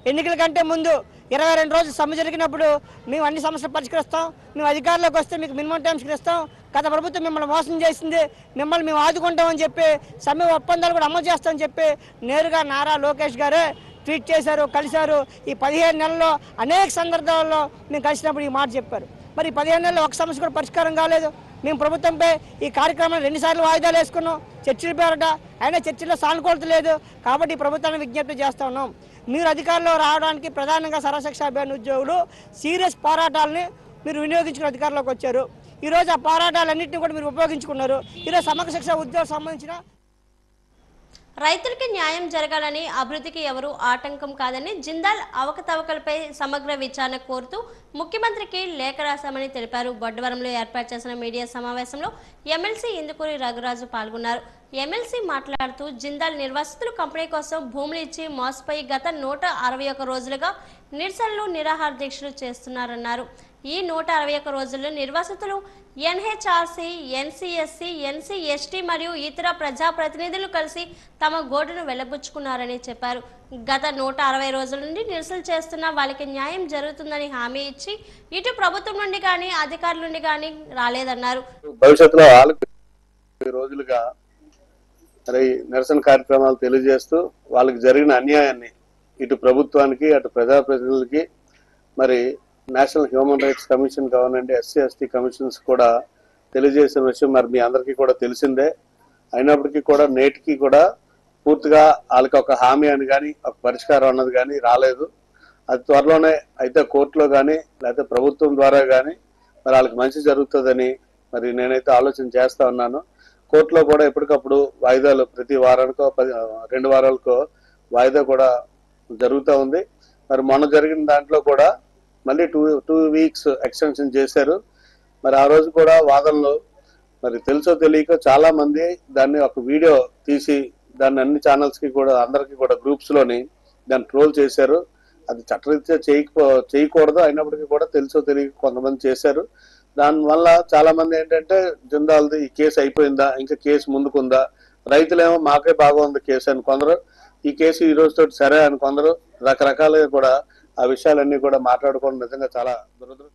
ఎన్నికల కంటే ముందు 22 రోజులు సమ్మె జరిగినప్పుడు మేము అన్ని సమస్యలు పరిష్కరిస్తాం, మేము అధికారంలోకి వస్తే మీకు మినిమం టైమ్స్ ఇస్తాం, గత ప్రభుత్వం మిమ్మల్ని మోసం చేసింది, మిమ్మల్ని మేము ఆదుకుంటామని చెప్పి సమ్మె ఒప్పందాలు కూడా అమలు చేస్తామని చెప్పి నేరుగా నారా లోకేష్ గారే ట్వీట్ చేశారు, కలిశారు. ఈ 15 నెలల్లో అనేక సందర్భాల్లో మేము కలిసినప్పుడు ఈ మాట చెప్పారు. మరి 15 నెలల్లో ఒక సమస్య కూడా పరిష్కారం కాలేదు. మేము ప్రభుత్వంపై ఈ కార్యక్రమాన్ని 2 సార్లు వాయిదాలు వేసుకున్నాం, చర్చలు పేరట, అయినా చర్చల్లో సానుకూలత లేదు. కాబట్టి ఈ ప్రభుత్వాన్ని విజ్ఞప్తి చేస్తూ ఉన్నాం, మీరు అధికారంలో రావడానికి ప్రధానంగా సర్వశిక్ష అభియాన్ ఉద్యోగులు సీరియస్ పోరాటాలని మీరు వినియోగించుకుని అధికారంలోకి వచ్చారు. ఈరోజు ఆ పోరాటాలన్నింటినీ కూడా మీరు ఉపయోగించుకున్నారు. ఈరోజు సమగ్ర శిక్ష ఉద్యోగం సంబంధించిన రైతులకి న్యాయం జరగాలని, అభివృద్ధికి ఎవరు ఆటంకం కాదని జిందాల్ అవకతవకలపై సమగ్ర విచారణ కోరుతూ ముఖ్యమంత్రికి లేఖ రాశామని తెలిపారు. బొడ్డవరంలో ఏర్పాటు చేసిన మీడియా సమావేశంలో ఎమ్మెల్సీ ఇందుకూరి రఘురాజు పాల్గొన్నారు. ఎమ్మెల్సీ మాట్లాడుతూ జిందాల్ నిర్వాసితులు కంపెనీ కోసం భూములు ఇచ్చి మోసపోయి గత 161 రోజులుగా నిరసనలు, నిరాహార దీక్షలు చేస్తున్నారన్నారు. ఈ 161 రోజుల్లో నిర్వాసితులు ఎన్హెచ్ఆర్సీ, ఎన్సీఎస్సీ, ఎన్సీఎస్టీ మరియు ఇతర ప్రజాప్రతినిధులు కలిసి తమ గోడును వెళ్లబుచ్చుకున్నారని చెప్పారు. గత 160 రోజుల నుండి నిరసనలు చేస్తున్న వాళ్ళకి న్యాయం జరుగుతుందని హామీ ఇచ్చి ఇటు ప్రభుత్వం నుండి కానీ అధికారుల నుండి కానీ రాలేదన్నారు. భవిష్యత్తులో రోజులుగా నిరసన కార్యక్రమాలు తెలియజేస్తూ వాళ్ళకి జరిగిన అన్యాయాన్ని ఇటు ప్రభుత్వానికి అటు ప్రజాప్రతినిధులకి మరి నేషనల్ హ్యూమన్ రైట్స్ కమిషన్ కావాలండి, ఎస్సీ ఎస్టీ కమిషన్స్ కూడా తెలియజేసిన విషయం మరి మీ అందరికీ కూడా తెలిసిందే. అయినప్పటికీ కూడా నేటికి కూడా పూర్తిగా వాళ్ళకి ఒక హామీ అని కానీ ఒక పరిష్కారం అన్నది కానీ రాలేదు. అది త్వరలోనే అయితే కోర్టులో కానీ లేకపోతే ప్రభుత్వం ద్వారా కానీ మరి వాళ్ళకి మంచి జరుగుతుందని మరి నేనైతే ఆలోచన చేస్తా ఉన్నాను. కోర్టులో కూడా ఎప్పటికప్పుడు వాయిదాలు ప్రతి వారానికో 2 వారాలకో వాయిదా కూడా జరుగుతూ ఉంది. మరి మొన్న జరిగిన దాంట్లో కూడా మళ్ళీ 2 వీక్స్ ఎక్స్టెన్షన్ చేశారు. మరి ఆ రోజు కూడా వాదనలు మరి తెలుసో తెలియక చాలా మంది దాన్ని ఒక వీడియో తీసి దాన్ని అన్ని ఛానల్స్ కి కూడా అందరికి కూడా గ్రూప్స్ లోని దాన్ని ట్రోల్ చేశారు. అది చట్టరీత్యా చేయకూడదు, అయినప్పటికీ కూడా తెలుసో తెలియక కొంతమంది చేశారు. దానివల్ల చాలా మంది ఏంటంటే జిందాల్ది ఈ కేసు అయిపోయిందా, ఇంకా కేసు ముందుకుందా, రైతులేమో మాకే బాగా ఉంది కేసు అని కొందరు, ఈ కేసు ఈ రోజుతో సరే అని కొందరు, రకరకాలుగా కూడా ఆ విషయాలన్నీ కూడా మాట్లాడుకోవడం నిజంగా చాలా దురదృష్టం.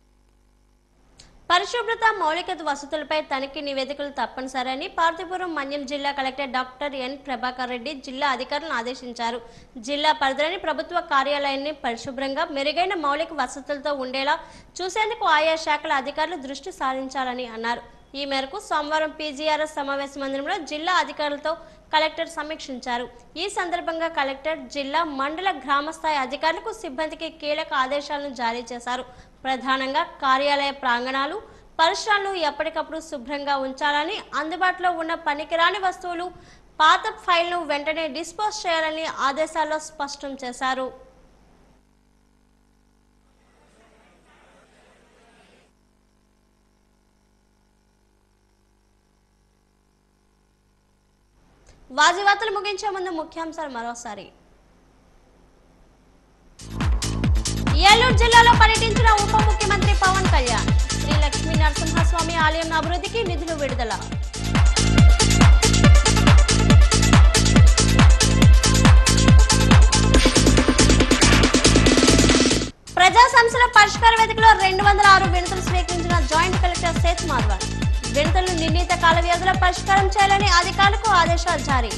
పరిశుభ్రత, మౌలిక వసతులపై తనిఖీ నివేదికలు తప్పనిసరని పార్తీపురం మన్యం జిల్లా collector doctor N Prabhakar Reddy జిల్లా అధికారులను ఆదేశించారు. జిల్లా పరిధిలోని ప్రభుత్వ కార్యాలయాన్ని పరిశుభ్రంగా మెరుగైన మౌలిక వసతులతో ఉండేలా చూసేందుకు ఆయా శాఖల అధికారులు దృష్టి సారించాలని అన్నారు. ఈ మేరకు సోమవారం పీజీఆర్ఎస్ సమావేశ మందిరంలో జిల్లా అధికారులతో కలెక్టర్ సమీక్షించారు. ఈ సందర్భంగా కలెక్టర్ జిల్లా, మండల, గ్రామస్థాయి అధికారులకు, సిబ్బందికి కీలక ఆదేశాలను జారీ చేశారు. ప్రధానంగా కార్యాలయ ప్రాంగణాలు, పరిసరాలను ఎప్పటికప్పుడు శుభ్రంగా ఉంచాలని, అందుబాటులో ఉన్న పనికిరాని వస్తువులు, పాత ఫైల్ను వెంటనే డిస్పోజ్ చేయాలని ఆదేశాల్లో స్పష్టం చేశారు. వాజీవార్తలు ముగించే ముందు ముఖ్యాంశాలు మరోసారి. ఏలూరు జిల్లాలో పర్యటించిన ఉప ముఖ్యమంత్రి పవన్ కళ్యాణ్. శ్రీ లక్ష్మీ నరసింహస్వామి ఆలయం అభివృద్ధికి నిధులు విడుదల. పరిష్కార వేదికలో 206 వినతులు స్వీకరించిన జాయింట్ కలెక్టర్ సేత్ మాధవన్. వినతులను నిర్ణీత కాల వ్యవధిలో పరిష్కారం చేయాలని అధికారులకు ఆదేశాలు జారీ.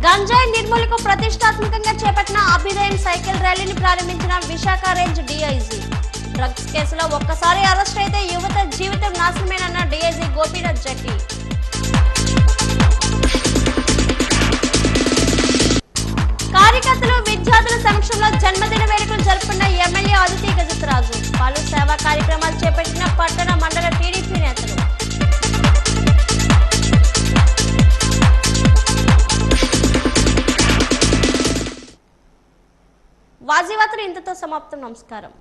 గంజాయి నిర్మూలనకు ప్రతిష్టాత్మకంగా చేపట్టిన అభ్యుదయం సైకిల్ ర్యాలీని ప్రారంభించిన విశాఖ రేంజ్ డీఐజీ. డ్రగ్స్ కేసులో ఒక్కసారి అరెస్ట్ అయితే యువత జీవితం నాశనమేనన్న డీఐజీ గోపీనాథ్ జట్టి. కార్యకర్తలు విద్యార్థుల సమక్షంలో జన్మదిన వేడుకలు జరుపుకున్న ఎమ్మెల్యే అదితి గజతరాజు. పలు సేవా కార్యక్రమాలు చేపట్టిన పట్టణ మండల టీడీపీ నేతలు. వాజీవార్తలు ఇంతతో సమాప్తం. నమస్కారం.